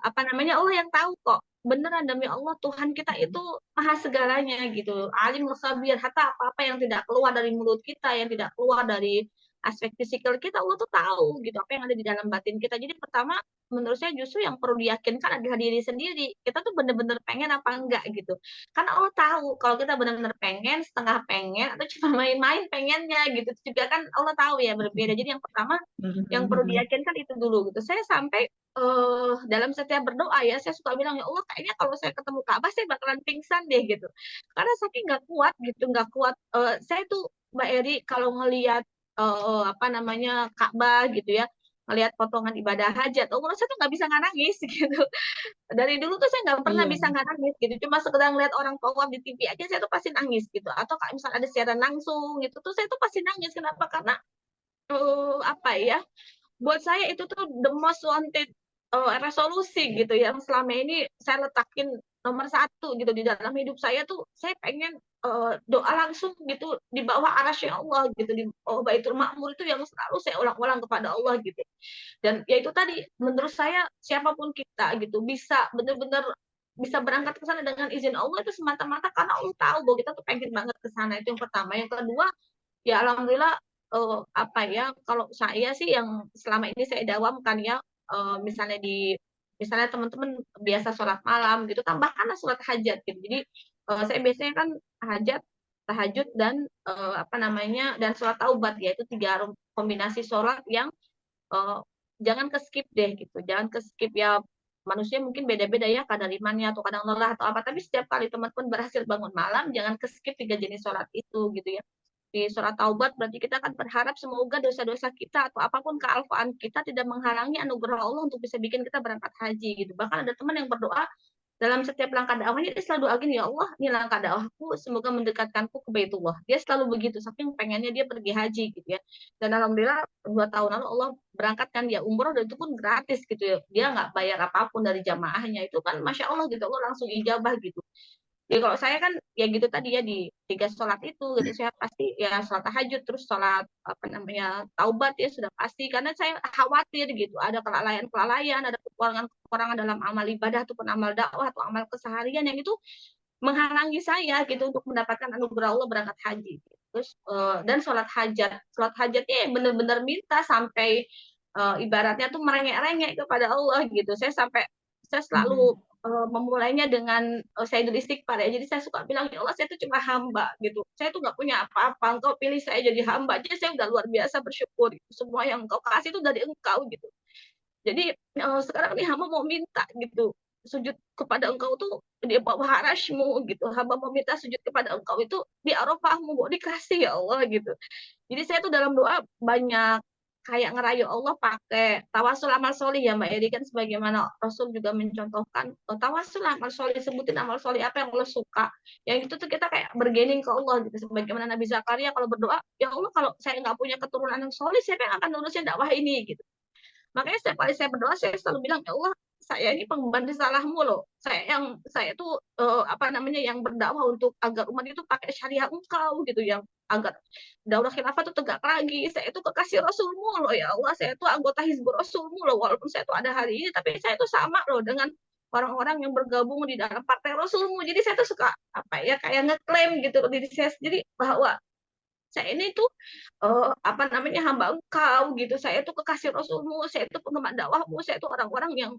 apa namanya, Allah yang tahu kok. Beneran demi Allah Tuhan kita itu maha segalanya gitu. Alim khabir, hatta apa-apa yang tidak keluar dari mulut kita, yang tidak keluar dari aspek fisikal kita, Allah tuh tahu gitu apa yang ada di dalam batin kita. Jadi pertama menurut saya justru yang perlu diyakinkan adalah diri sendiri. Kita tuh bener-bener pengen apa enggak gitu. Karena Allah tahu kalau kita benar-benar pengen, setengah pengen, atau cuma main-main pengennya gitu. Itu juga kan Allah tahu ya berbeda. Jadi yang pertama yang perlu diyakinkan itu dulu gitu. Saya sampai dalam setiap berdoa ya, saya suka bilang, "Ya Allah, kayaknya kalau saya ketemu Ka'bah, saya bakalan pingsan deh," gitu. Karena saking nggak kuat gitu, nggak kuat, saya tuh Mbak Eri kalau ngelihat, apa namanya, Ka'bah gitu ya, ngelihat potongan ibadah hajat, umur saya tuh nggak bisa nggak nangis gitu. Dari dulu tuh saya nggak pernah Iya. bisa nggak nangis gitu, cuma sekedar ngelihat orang tawaf di TV aja saya tuh pasti nangis gitu, atau kayak misal ada siaran langsung gitu tuh saya tuh pasti nangis. Kenapa? Karena, apa ya, buat saya itu tuh the most wanted resolusi gitu yang selama ini saya letakin nomor satu gitu di dalam hidup saya tuh saya pengen doa langsung gitu di bawah arasy Allah gitu di bawah Baitul Ma'mur itu yang selalu saya ulang-ulang kepada Allah gitu. Dan ya itu tadi menurut saya siapapun kita gitu bisa benar-benar bisa berangkat ke sana dengan izin Allah itu semata-mata karena Allah tahu bahwa kita tuh pengen banget ke sana. Itu yang pertama. Yang kedua, ya alhamdulillah apa ya, kalau saya sih yang selama ini saya dawamkan ya, misalnya misalnya teman-teman biasa sholat malam gitu, tambahkanlah sholat hajat gitu. Jadi saya biasanya kan hajat, tahajud dan apa namanya dan sholat taubat ya itu tiga kombinasi sholat yang eh, jangan ke skip deh gitu, jangan ke skip ya manusia mungkin beda-beda ya kadar imannya atau kadang lelah atau apa tapi setiap kali teman-teman berhasil bangun malam jangan ke skip tiga jenis sholat itu gitu ya di surat taubat berarti kita akan berharap semoga dosa-dosa kita atau apapun kealfaan kita tidak menghalangi anugerah Allah untuk bisa bikin kita berangkat haji gitu. Bahkan ada teman yang berdoa dalam setiap langkah dakwahnya dia selalu doa gini, ya Allah, ini langkah dakwahku semoga mendekatkanku ke Baitullah. Dia selalu begitu, saking pengennya dia pergi haji gitu ya. Dan alhamdulillah 2 tahun lalu Allah berangkatkan dia umroh dan itu pun gratis gitu ya. Dia nggak bayar apapun dari jamaahnya itu kan, masya Allah gitu Allah langsung ijabah gitu. Ya kalau saya kan ya gitu tadi ya di tiga sholat itu gitu saya pasti ya sholat tahajud terus sholat apa namanya taubat ya sudah pasti karena saya khawatir gitu ada kelalaian-kelalaian ada kekurangan-kekurangan dalam amal ibadah ataupun amal dakwah atau amal keseharian yang itu menghalangi saya gitu untuk mendapatkan anugerah Allah berangkat haji. Terus dan sholat hajatnya yang benar-benar minta sampai ibaratnya tuh merengek-rengek kepada Allah gitu. Saya selalu memulainya dengan Sayyidul Istighfar ya. Jadi saya suka bilang ya Allah saya itu cuma hamba gitu. Saya tuh nggak punya apa-apa. Engkau pilih saya jadi hamba aja saya udah luar biasa bersyukur. Gitu. Semua yang Engkau kasih itu dari Engkau gitu. Jadi sekarang nih hamba mau minta gitu sujud kepada engkau tuh di bawah arasmu gitu. Hamba mau minta sujud kepada engkau itu di Arafahmu mau dikasih ya Allah gitu. Jadi saya tuh dalam doa banyak kayak ngerayu Allah pakai tawasul amal solih ya Mbak Eri kan sebagaimana Rasul juga mencontohkan tawasul amal solih sebutin amal solih apa yang Allah suka yang itu tuh kita kayak bergening ke Allah gitu sebagaimana Nabi Zakaria kalau berdoa ya Allah kalau saya nggak punya keturunan yang solih siapa yang akan nurusin dakwah ini gitu. Makanya setiap kali saya berdoa, saya selalu bilang, ya Allah, saya ini pengemban risalahmu loh. Saya tuh apa namanya yang berdakwah untuk agar umat itu pakai syariah engkau gitu yang agar daulah khilafah itu tegak lagi. Saya itu kekasih Rasulmu loh ya Allah. Saya itu anggota Hizbul Rasulmu loh. Walaupun saya itu ada hari ini, tapi saya itu sama loh dengan orang-orang yang bergabung di dalam partai Rasulmu. Jadi saya tuh suka apa ya kayak ngeklaim gitu diri saya sendiri bahwa saya ini tuh apa namanya hamba engkau gitu saya itu kekasih Rasulmu saya itu penggemar dakwahmu saya itu orang-orang yang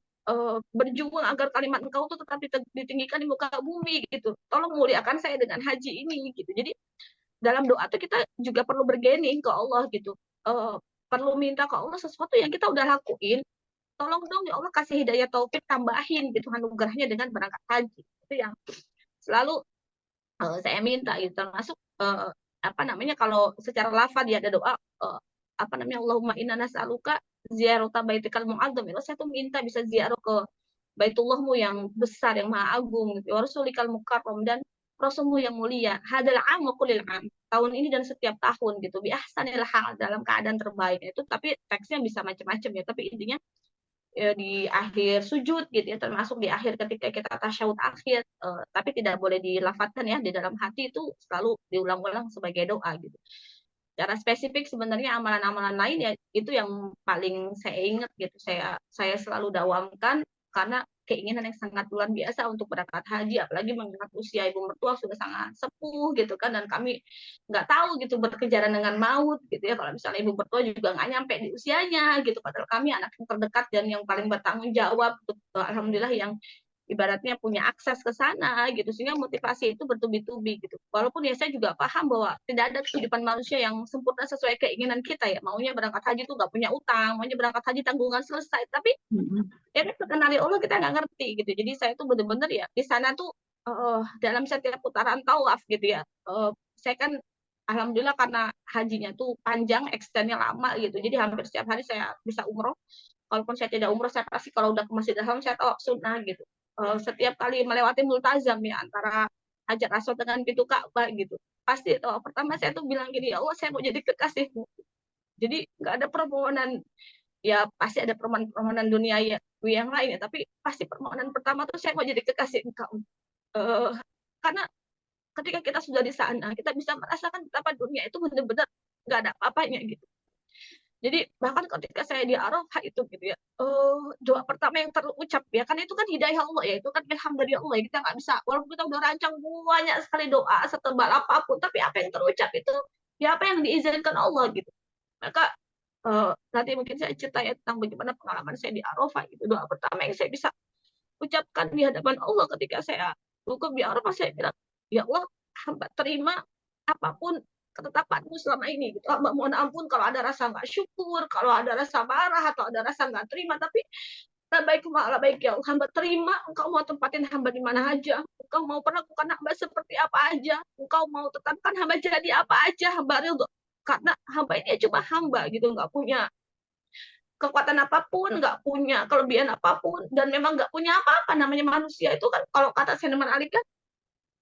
berjuang agar kalimat engkau tuh tetap ditinggikan di muka bumi gitu tolong muliakan saya dengan haji ini gitu jadi dalam doa tuh kita juga perlu bergening ke Allah gitu perlu minta ke Allah sesuatu yang kita udah lakuin tolong dong ya Allah kasih hidayah taufik tambahin gitu anugerahnya dengan berangkat haji itu yang selalu saya minta gitu termasuk apa namanya kalau secara lafaz ya ada doa apa namanya Allahumma inna nas'aluka ziarah baitikal mu'adzam, ya Allah saya tuh minta bisa ziarah ke Baitullahmu yang besar, yang maha agung, gitu. Wa rasulikal mukarram, dan Rasulmu yang mulia. Hadal am wa kulil am. Tahun ini dan setiap tahun gitu. Bi ahsanil hal, dalam keadaan terbaik. Itu tapi teksnya bisa macam-macam ya, tapi intinya ya, di akhir sujud gitu ya, termasuk di akhir ketika kita tasyahud akhir, tapi tidak boleh dilafadzkan ya, di dalam hati itu selalu diulang-ulang sebagai doa gitu. Secara spesifik sebenarnya amalan-amalan lain ya itu yang paling saya ingat gitu, saya selalu dawamkan karena keinginan yang sangat luar biasa untuk berangkat haji, apalagi mengingat usia ibu mertua sudah sangat sepuh gitu kan, dan kami nggak tahu gitu berkejaran dengan maut gitu ya, kalau misalnya ibu mertua juga nggak nyampe di usianya gitu, padahal kami anak yang terdekat dan yang paling bertanggung jawab, alhamdulillah yang ibaratnya punya akses ke sana gitu, sehingga motivasi itu bertubi-tubi gitu. Walaupun ya saya juga paham bahwa tidak ada kehidupan manusia yang sempurna sesuai keinginan kita ya, maunya berangkat haji tuh nggak punya utang, maunya berangkat haji tanggungan selesai, tapi ya kan terkenali Allah kita nggak ngerti gitu. Jadi saya tuh bener-bener ya di sana tuh dalam setiap putaran tawaf gitu ya, saya kan alhamdulillah karena hajinya tuh panjang, extendnya lama gitu, jadi hampir setiap hari saya bisa umroh. Kalaupun saya tidak umroh, saya pasti kalau udah ke Masjidil Haram saya tawaf sunnah gitu. Setiap kali melewati Multazam ya, antara Hajar Aswad dengan pintu Ka'bah gitu, pasti tawaf pertama saya tuh bilang gini, ya Allah saya mau jadi kekasihmu. Jadi nggak ada permohonan, ya pasti ada permohonan dunia ya, yang lain ya, tapi pasti permohonan pertama tuh saya mau jadi kekasih engkau. Uh, karena ketika kita sudah di sana, kita bisa merasakan betapa dunia itu benar-benar nggak ada apa-apanya gitu. Jadi bahkan ketika saya di Arafah itu gitu ya, doa pertama yang terucap ya, kan itu kan hidayah Allah ya, itu kan ilham dari Allah ya, kita nggak bisa, walaupun kita udah rancang banyak sekali doa setebal apapun, tapi apa yang terucap itu ya apa yang diizinkan Allah gitu. Maka nanti mungkin saya cerita ya tentang bagaimana pengalaman saya di Arafah itu, doa pertama yang saya bisa ucapkan di hadapan Allah ketika saya wukuf di Arafah, saya bilang, ya Allah, hamba terima apapun ketetapanmu selama ini gitu. Hamba mohon ampun kalau ada rasa nggak syukur, kalau ada rasa marah atau ada rasa nggak terima, tapi baik baik ya Allah, hamba terima, engkau mau tempatin hamba di mana aja, engkau mau perlakukan hamba seperti apa aja, engkau mau tetapkan hamba jadi apa aja, hamba ridho, karena hamba ini cuma hamba gitu, nggak punya kekuatan apapun, nggak punya kelebihan apapun, dan memang nggak punya apa-apa. Namanya manusia itu kan, kalau kata Seniman Ali kan,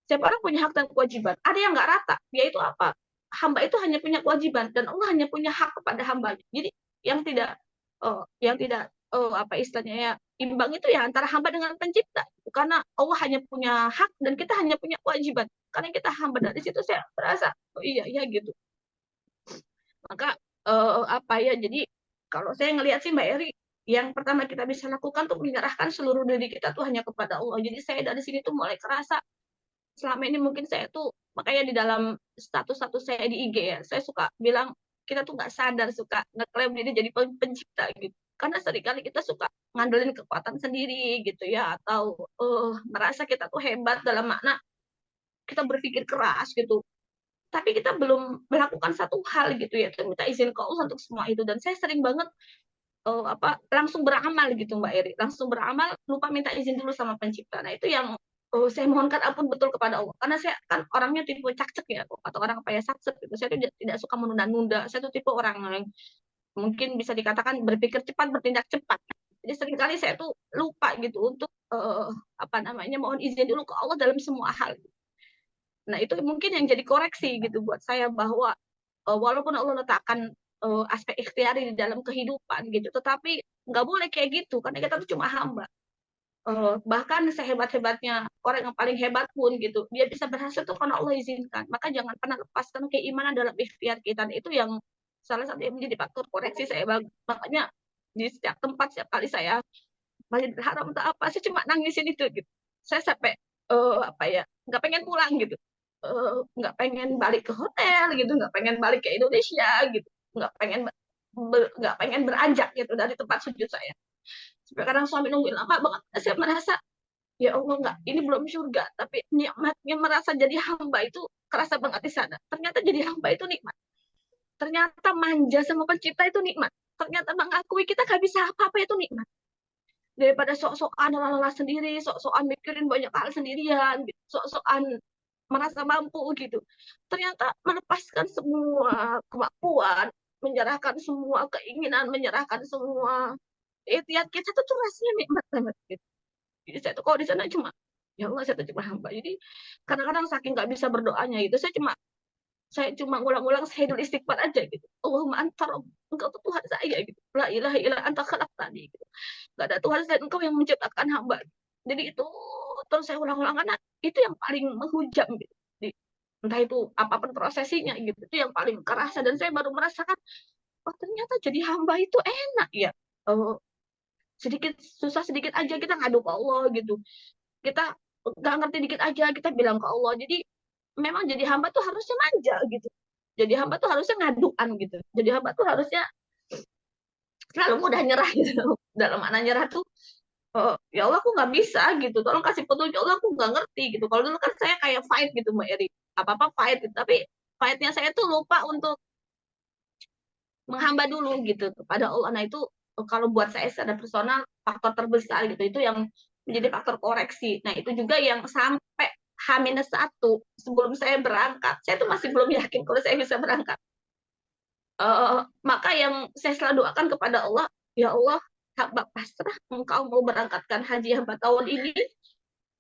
setiap orang punya hak dan kewajiban. Ada yang nggak rata, yaitu apa? Hamba itu hanya punya kewajiban, dan Allah hanya punya hak kepada hambanya. Jadi yang tidak apa istilahnya ya, imbang itu ya antara hamba dengan pencipta. Karena Allah hanya punya hak dan kita hanya punya kewajiban. Karena kita hamba, dari situ saya merasa, oh iya iya gitu. Maka apa ya, jadi kalau saya ngelihat sih Mbak Eri, yang pertama kita bisa lakukan tuh menyerahkan seluruh diri kita tuh hanya kepada Allah. Jadi saya dari sini tuh mulai kerasa, selama ini mungkin saya tuh, makanya di dalam status-status saya di IG ya, saya suka bilang kita tuh nggak sadar suka ngeklaim diri jadi pencipta gitu. Karena seringkali kita suka ngandelin kekuatan sendiri gitu ya, atau merasa kita tuh hebat dalam makna kita berpikir keras gitu, tapi kita belum melakukan satu hal gitu ya, minta izin ke Allah untuk semua itu. Dan saya sering banget langsung beramal gitu Mbak Eri, langsung beramal lupa minta izin dulu sama pencipta. Nah itu yang saya mohonkan ampun betul kepada Allah, karena saya kan orangnya tipe cakcek ya, atau orang apa ya, sakset gitu. Saya tidak suka menunda-nunda, saya tuh tipe orang yang mungkin bisa dikatakan berpikir cepat, bertindak cepat. Jadi seringkali saya tuh lupa gitu untuk mohon izin dulu ke Allah dalam semua hal. Nah, itu mungkin yang jadi koreksi gitu buat saya, bahwa walaupun Allah letakkan aspek ikhtiari di dalam kehidupan gitu, tetapi nggak boleh kayak gitu, karena kita tuh cuma hamba. Bahkan sehebat-hebatnya orang yang paling hebat pun gitu, dia bisa berhasil tuh karena Allah izinkan. Maka jangan pernah lepaskan keimanan dalam ikhtiar kita. Nah, itu yang salah satu yang menjadi faktor koreksi saya. Makanya di setiap tempat, setiap kali saya Masjidil Haram atau apa, saya cuma nangisin itu gitu. Saya sampai nggak pengen pulang gitu, nggak pengen balik ke hotel gitu, nggak pengen balik ke Indonesia gitu, nggak pengen beranjak gitu dari tempat sujud saya. Sampai kadang suami nungguin lama banget, saya merasa ya Allah, nggak, ini belum surga, tapi nikmatnya merasa jadi hamba itu kerasa banget di sana. Ternyata jadi hamba itu nikmat, ternyata manja sama pencipta itu nikmat, ternyata mengakui kita nggak bisa apa-apa itu nikmat. Daripada sok-sokan lelah sendiri, sok-sokan mikirin banyak hal sendirian, gitu. Sok-sokan merasa mampu gitu. Ternyata melepaskan semua kemampuan, menyerahkan semua keinginan, menyerahkan semua ikhtiar kita tuh rasanya nikmat banget gitu. Jadi saya tuh kalau di sana cuma, ya Allah saya tuh cuma hamba. Jadi kadang-kadang saking nggak bisa berdoanya gitu, saya cuma ngulang-ngulang Sayyidul Istighfar aja gitu. Allahumma anta rabb, engkau tuh Tuhan saya gitu. La ilaha illa anta khalaqtani gitu. Gak ada Tuhan selain engkau yang menciptakan hamba. Jadi itu terus saya ulang-ulang karena itu yang paling menghujam gitu. Entah itu apapun prosesinya gitu. Itu yang paling kerasa dan saya baru merasakan oh ternyata jadi hamba itu enak ya. Oh, sedikit susah sedikit aja kita ngadu ke Allah gitu. Kita nggak ngerti dikit aja kita bilang ke Allah. Jadi memang jadi hamba tuh harusnya manja gitu. Jadi hamba tuh harusnya ngaduan gitu. Jadi hamba tuh harusnya selalu mudah nyerah gitu. Dalam makna nyerah tuh ya Allah aku nggak bisa gitu. Tolong kasih petunjuk Allah aku nggak ngerti gitu. Kalau dulu kan saya kayak fight gitu Mbak Eri. Apa-apa fight gitu. Tapi fightnya saya tuh lupa untuk menghamba dulu gitu kepada Allah. Nah itu kalau buat saya secara personal faktor terbesar gitu. Itu yang menjadi faktor koreksi. Nah itu juga yang sampai H-1 sebelum saya berangkat, saya tuh masih belum yakin kalau saya bisa berangkat. Maka yang saya selalu doakan kepada Allah, ya Allah, hamba pasrah engkau mau berangkatkan haji hamba tahun ini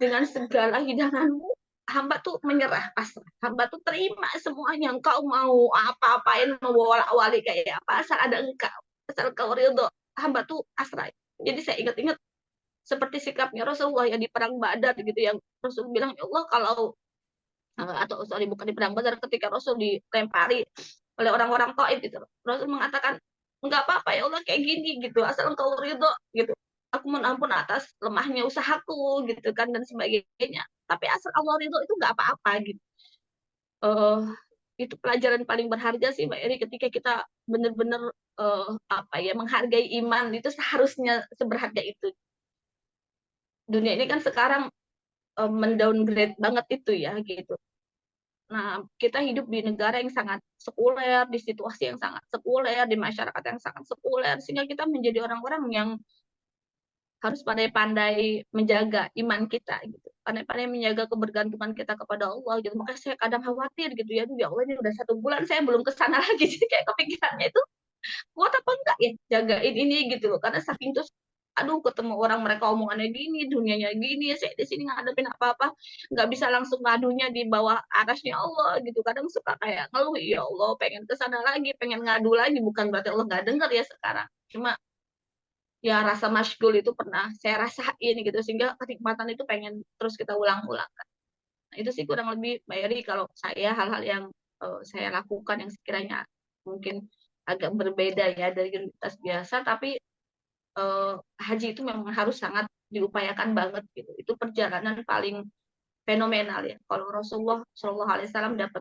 dengan segala hidanganmu, hamba tuh menyerah pasrah. Hamba tuh terima semuanya engkau mau apa-apain, mau wali kayak apa, asal ada engkau, asal engkau ridho, hamba tuh pasrah. Jadi saya ingat-ingat seperti sikapnya Rasulullah ya di perang Badar gitu yang Rasul bilang ya Allah kalau atau sorry bukan di perang Badar ketika Rasul dilempari oleh orang-orang Taif gitu. Rasul mengatakan enggak apa-apa ya Allah kayak gini gitu asal engkau ridho gitu. Aku mohon ampun atas lemahnya usahaku gitu kan dan sebagainya. Tapi asal Allah ridho itu enggak apa-apa gitu. Uh, itu pelajaran paling berharga sih Mbak Eri ketika kita benar-benar apa ya menghargai iman itu seharusnya seberharga itu. Dunia ini kan sekarang mendowngrade banget itu ya gitu. Nah, kita hidup di negara yang sangat sekuler, di situasi yang sangat sekuler, di masyarakat yang sangat sekuler, sehingga kita menjadi orang-orang yang harus pandai-pandai menjaga iman kita, gitu. Pandai-pandai menjaga kebergantungan kita kepada Allah, gitu. Makanya saya kadang khawatir, gitu ya. Ya Allah, ini udah 1 bulan, saya belum ke sana lagi. Jadi kayak kepikirannya itu, kuat apa enggak ya jagain ini, gitu loh. Karena saking terus aduh ketemu orang mereka omongannya gini, dunianya gini, saya di sini ngadepin apa-apa, nggak bisa langsung ngadunya di bawah arasnya Allah gitu. Kadang suka kayak ngeluh, ya Allah pengen ke sana lagi, pengen ngadu lagi, bukan berarti Allah nggak dengar ya sekarang. Cuma ya rasa masyghul itu pernah saya rasain gitu, sehingga kenikmatan itu pengen terus kita ulang-ulang. Nah, itu sih kurang lebih Mbak Eri kalau saya hal-hal yang saya lakukan yang sekiranya mungkin agak berbeda ya dari universitas biasa, tapi haji itu memang harus sangat diupayakan banget gitu. Itu perjalanan paling fenomenal ya. Kalau Rasulullah Shallallahu Alaihi Wasallam dapat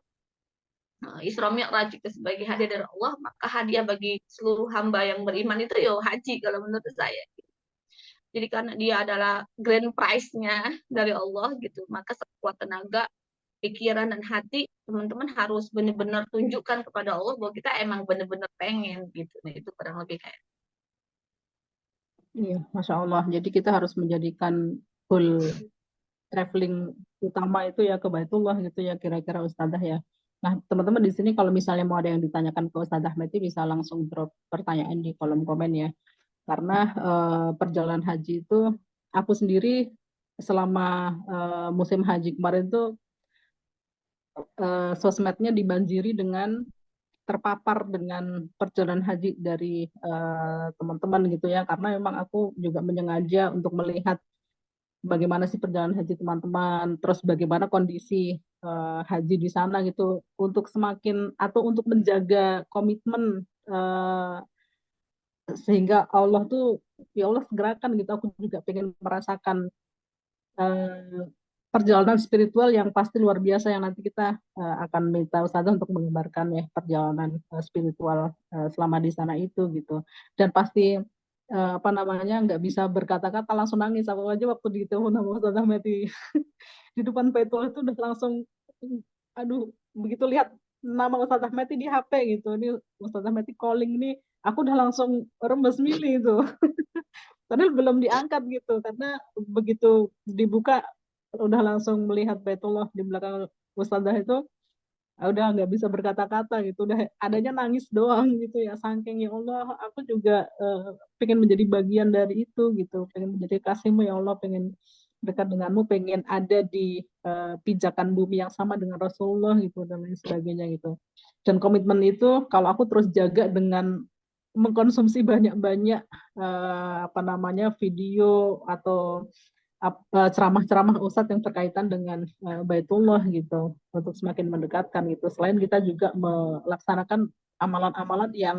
Isra Mi'raj itu sebagai hadiah dari Allah, maka hadiah bagi seluruh hamba yang beriman itu ya haji kalau menurut saya. Jadi karena dia adalah grand prize-nya dari Allah gitu, maka sekuat tenaga, pikiran dan hati teman-teman harus benar-benar tunjukkan kepada Allah bahwa kita emang benar-benar pengen gitu. Nah, itu kurang lebih kayak. Iya, Masya Allah. Jadi kita harus menjadikan goal traveling utama itu ya ke Baitullah gitu ya kira-kira Ustazah ya. Nah, teman-teman di sini kalau misalnya mau ada yang ditanyakan ke Ustazah Meti bisa langsung drop pertanyaan di kolom komen ya. Karena perjalanan haji itu aku sendiri selama musim haji kemarin tuh sosmednya dibanjiri dengan terpapar dengan perjalanan haji dari teman-teman gitu ya. Karena memang aku juga menyengaja untuk melihat bagaimana sih perjalanan haji teman-teman, terus bagaimana kondisi haji di sana gitu, untuk semakin atau untuk menjaga komitmen sehingga Allah tuh ya Allah segerakan gitu. Aku juga pengen merasakan eh, perjalanan spiritual yang pasti luar biasa yang nanti kita akan minta Ustazah untuk mengembarkan ya perjalanan spiritual selama di sana itu gitu. Dan pasti apa namanya nggak bisa berkata-kata langsung nangis. Aku aja waktu ditelepon sama Ustazah Meti di depan Petrol itu udah langsung aduh begitu lihat nama Ustazah Meti di HP gitu. Ini Ustazah Meti calling nih, aku udah langsung remes milih itu. Padahal belum diangkat gitu karena begitu dibuka udah langsung melihat Baitullah di belakang Ustazah itu udah nggak bisa berkata-kata gitu, udah adanya nangis doang gitu ya, saking ya Allah aku juga pengen menjadi bagian dari itu gitu, pengen menjadi kasihmu ya Allah, pengen dekat denganmu, pengen ada di pijakan bumi yang sama dengan Rasulullah gitu dan lain sebagainya gitu. Dan komitmen itu kalau aku terus jaga dengan mengkonsumsi banyak-banyak apa namanya video atau ceramah-ceramah Ustadz yang berkaitan dengan Baitullah gitu untuk semakin mendekatkan gitu. Selain kita juga melaksanakan amalan-amalan yang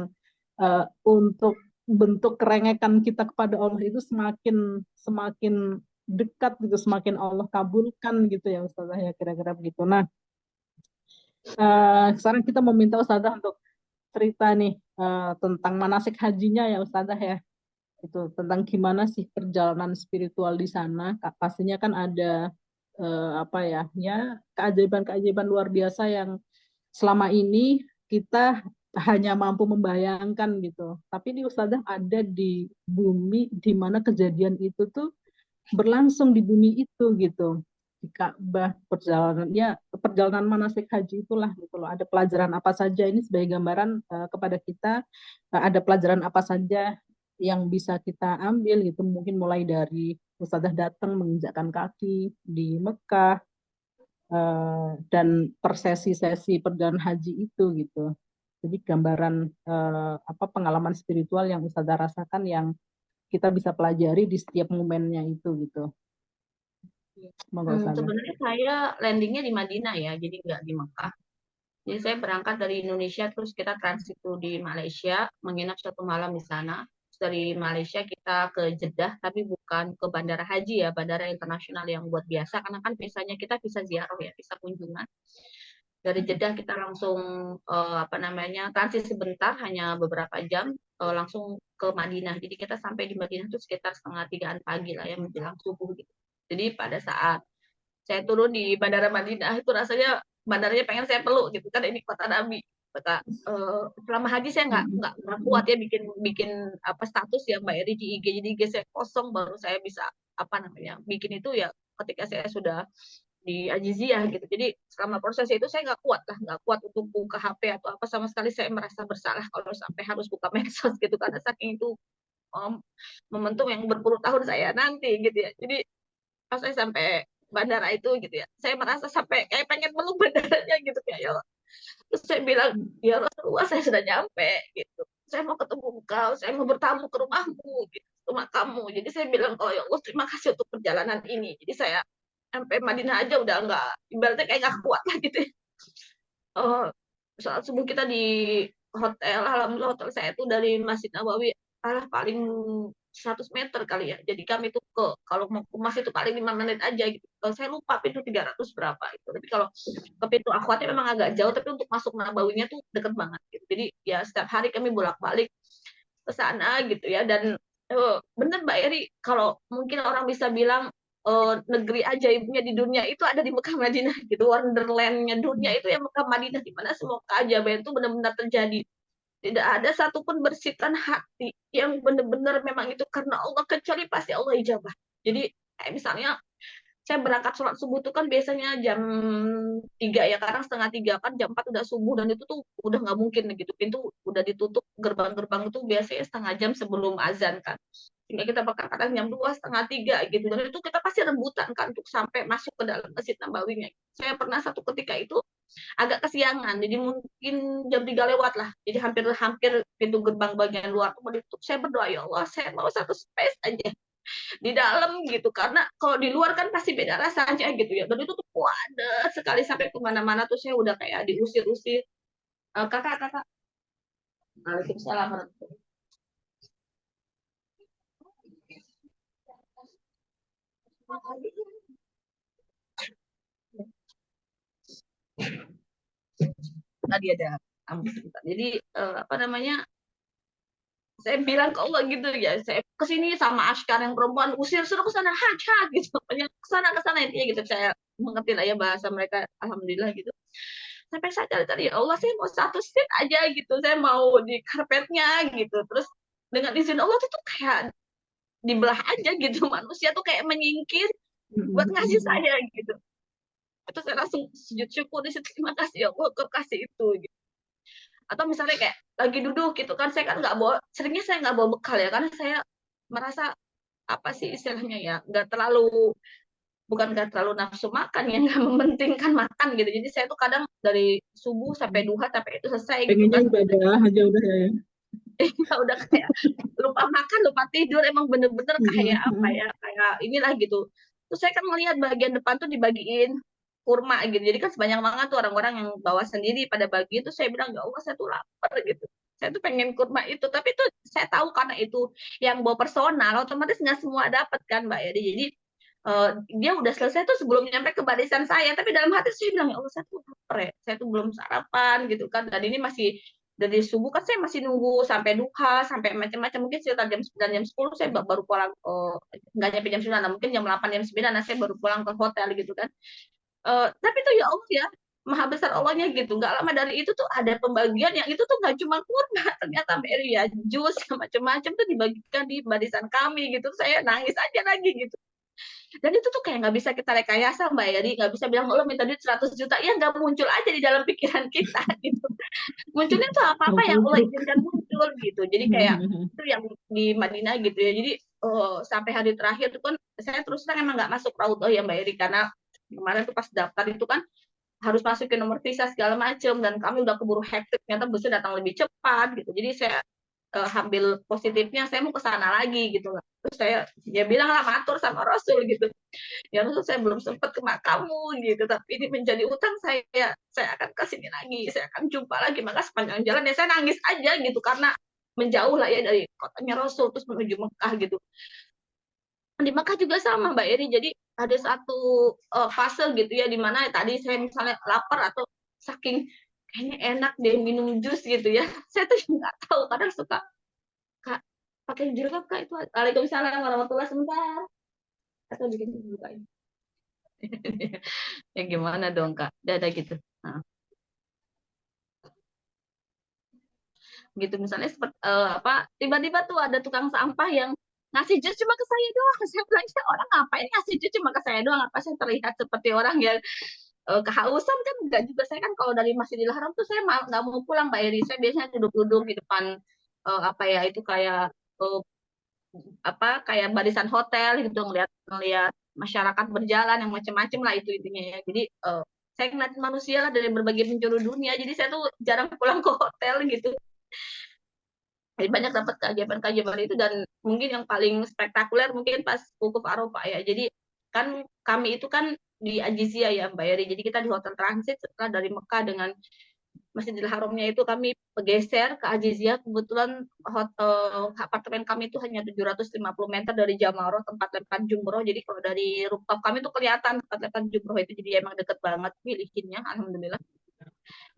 untuk bentuk kerengekan kita kepada Allah itu semakin semakin dekat gitu, semakin Allah kabulkan gitu ya Ustazah ya, kira-kira begitu. Nah, sekarang kita meminta Ustazah untuk cerita nih tentang manasik hajinya ya Ustazah ya, itu tentang gimana sih perjalanan spiritual di sana. Pastinya kan ada apa ya, ya keajaiban-keajaiban luar biasa yang selama ini kita hanya mampu membayangkan gitu. Tapi di Ustazah ada di bumi di mana kejadian itu tuh berlangsung di bumi itu gitu. Di Ka'bah, perjalanan ya, perjalanan manasik haji itulah gitu loh. Ada pelajaran apa saja ini sebagai gambaran kepada kita, ada pelajaran apa saja yang bisa kita ambil gitu, mungkin mulai dari Ustazah datang menginjakkan kaki di Mekah dan persesi-sesi perjalanan haji itu gitu. Jadi gambaran apa pengalaman spiritual yang Ustazah rasakan yang kita bisa pelajari di setiap momennya itu gitu. Monggo Ustazah. Sebenarnya saya landingnya di Madinah ya, jadi nggak di Mekah. Jadi saya berangkat dari Indonesia, terus kita transit tuh di Malaysia, menginap 1 malam di sana. Terus dari Malaysia kita ke Jeddah, tapi bukan ke bandara haji ya, bandara internasional yang buat biasa, karena kan visanya kita visa ziarah ya, visa kunjungan. Dari Jeddah kita langsung apa namanya transit sebentar, hanya beberapa jam, langsung ke Madinah. Jadi kita sampai di Madinah itu sekitar 2:30 pagi lah ya, menjelang subuh gitu. Jadi pada saat saya turun di Bandara Madinah itu rasanya bandaranya pengen saya peluk gitu kan, ini kota Nabi. Kata selama haji saya nggak kuat ya bikin bikin apa status ya Mbak Eri di IG, jadi IG saya kosong, baru saya bisa apa namanya bikin itu ya ketika saya sudah di Ajiziyah gitu. Jadi selama proses itu saya nggak kuat lah, nggak kuat untuk buka HP atau apa sama sekali. Saya merasa bersalah kalau sampai harus buka medsos gitu, karena saking itu momentum yang berpuluh tahun saya nanti gitu ya. Jadi pas saya sampai bandara itu gitu ya, saya merasa sampai kayak pengen meluk bandaranya gitu kayak ya. Terus saya bilang, ya Rasulullah saya sudah nyampe gitu. Saya mau ketemu engkau, saya mau bertamu ke rumahmu gitu, rumah kamu. Jadi saya bilang, oh ya Allah terima kasih untuk perjalanan ini. Jadi saya sampai Madinah aja udah nggak, ibaratnya kayak nggak kuat lah gitu. Oh, saat subuh kita di hotel, alhamdulillah hotel saya itu dari Masjid Nabawi paling 100 meter kali ya. Jadi kami tuh kalau mau ke Mas itu paling 5 menit aja gitu. Kalau saya lupa pintu 300 berapa itu. Tapi kalau ke pintu akhwatnya memang agak jauh, tapi untuk masuk Nabawinya tuh deket banget gitu. Jadi ya setiap hari kami bolak-balik ke sana gitu ya. Dan bener Mbak Eri, kalau mungkin orang bisa bilang negeri ajaibnya di dunia itu ada di Mekah Madinah gitu, wonderlandnya dunia itu ya Mekah Madinah, di mana semua keajaiban itu benar-benar terjadi. Tidak ada satupun bersitan hati yang benar-benar memang itu karena Allah, kecuali pasti Allah ijabah. Jadi kayak misalnya saya berangkat sholat subuh itu kan biasanya jam 3 ya, kadang setengah 3 kan, jam 4 udah subuh, dan itu tuh udah nggak mungkin gitu, pintu udah ditutup, gerbang-gerbang itu biasanya setengah jam sebelum azan kan, sehingga kita bakal kadang jam 2 setengah 3 gitu, dan itu kita pasti rebutan kan untuk sampai masuk ke dalam Masjid Nabawinya. Saya pernah satu ketika itu agak kesiangan, jadi mungkin jam 3 lewat lah, jadi hampir-hampir pintu gerbang bagian luar tuh mau ditutup. Saya berdoa, ya Allah saya mau satu space aja di dalam gitu, karena kalau di luar kan pasti beda rasanya gitu ya, dan itu tuh padat sekali sampai kemana-mana tuh saya udah kayak diusir-usir. Kakak. Waalaikumsalam. Tadi ada jadi apa namanya, saya bilang ke Allah gitu ya, saya kesini sama Askar yang perempuan, usir suruh ke sana, haj gitu, pokoknya ke sana intinya gitu. Saya mengerti lah ya bahasa mereka, alhamdulillah gitu. Sampai saya cari-cari, ya Allah saya mau satu seat aja gitu, saya mau di karpetnya gitu. Terus dengan izin Allah tuh kayak dibelah aja gitu, manusia tuh kayak menyingkir buat ngasih saya gitu. Itu saya langsung sujud syukur di situ, terima kasih ya Allah kau kasih itu gitu. Atau misalnya kayak lagi duduk gitu kan, saya kan nggak bawa, seringnya saya nggak bawa bekal ya, karena saya merasa apa sih istilahnya ya, nggak terlalu, bukan nggak terlalu nafsu makan ya, nggak mementingkan makan gitu. Jadi saya tuh kadang dari subuh sampai duha sampai itu selesai gitu Pengennya kan. ibadah aja udah ya. Ya udah kayak lupa makan, lupa tidur, emang bener-bener kayak apa ya, kayak inilah gitu. Terus saya kan melihat bagian depan tuh dibagiin kurma gitu. Jadi kan sebanyak banget tuh orang-orang yang bawa sendiri pada bagi itu, saya bilang ya Allah saya tuh lapar gitu. Saya tuh pengen kurma itu, tapi itu saya tahu karena itu yang bawa personal, otomatis nggak semua dapat kan Mbak ya. Jadi dia udah selesai tuh sebelum nyampe ke barisan saya, tapi dalam hati saya bilang ya Allah saya tuh lapar ya, saya tuh belum sarapan gitu kan, dan ini masih dari subuh kan saya masih nunggu sampai duha sampai macam-macam, mungkin sekitar jam 9 jam 10 saya baru pulang, nggak nyampe jam 9, mungkin jam 8 jam 9 saya baru pulang ke hotel gitu kan. Tapi tuh ya Allah ya, maha besar Allahnya gitu, nggak lama dari itu tuh ada pembagian yang itu tuh nggak cuma kurma, ternyata Mary ya jus macam-macam tuh dibagikan di barisan kami gitu, saya nangis aja lagi gitu. Dan itu tuh kayak nggak bisa kita rekayasa Mbak Yadi, nggak bisa bilang lo minta duit 100 juta, ya nggak muncul aja di dalam pikiran kita gitu. Munculnya tuh apa-apa yang Allah izinkan muncul gitu. Jadi kayak itu yang di Madinah gitu ya. Jadi sampai hari terakhir itu kan saya terus terang emang nggak masuk raudhah ya Mbak Yadi, karena kemarin tuh pas daftar itu kan harus masukin nomor visa segala macam, dan kami udah keburu hektik, ternyata busnya datang lebih cepat gitu. Jadi saya ambil positifnya, saya mau ke sana lagi gitu. Terus saya dia bilang lah matur sama Rasul gitu, ya Rasul saya belum sempat ke makamu gitu, tapi ini menjadi utang saya akan ke sini lagi, saya akan jumpa lagi. Maka sepanjang jalan ya saya nangis aja gitu, karena menjauh lah ya dari kotanya Rasul terus menuju Mekah gitu. Di Mekah juga sama Mbak Eri, jadi ada satu fase gitu ya, di mana tadi saya misalnya lapar atau saking kayaknya enak deh minum jus gitu ya, saya tuh nggak tahu kadang suka Kak pakai jilbab Kak itu. Waalaikumsalam warahmatullahi, sebentar atau bikin bukain. Ya gimana dong Kak, ada gitu. Nah, gitu misalnya seperti apa, tiba-tiba tuh ada tukang sampah yang ngasih jus cuma ke saya doang. Saya bilang ya orang ngapain ngasih jus cuma ke saya doang, apa saya terlihat seperti orang yang kehausan kan? Enggak juga, saya kan kalau dari Masjidil Haram tuh saya nggak mau pulang Mbak Eri, saya biasanya duduk-duduk di depan apa ya itu kayak apa kayak barisan hotel gitu, ngeliat ngeliat masyarakat berjalan yang macam-macam lah itu intinya ya. Jadi saya ngeliatin manusia lah dari berbagai penjuru dunia, jadi saya tuh jarang pulang ke hotel gitu. Jadi banyak dapat keajaiban-keajaiban itu, dan mungkin yang paling spektakuler mungkin pas wukuf Arafah ya. Jadi kan kami itu kan di Ajizia ya Mbak Yeri, jadi kita di hotel transit setelah dari Mekah dengan Masjidil Haramnya itu kami geser ke Ajizia. Kebetulan apartemen kami itu hanya 750 meter dari Jamarot tempat lempar jumroh. Jadi kalau dari rooftop kami itu kelihatan tempat lempar jumroh itu, jadi emang deket banget milikinnya, alhamdulillah.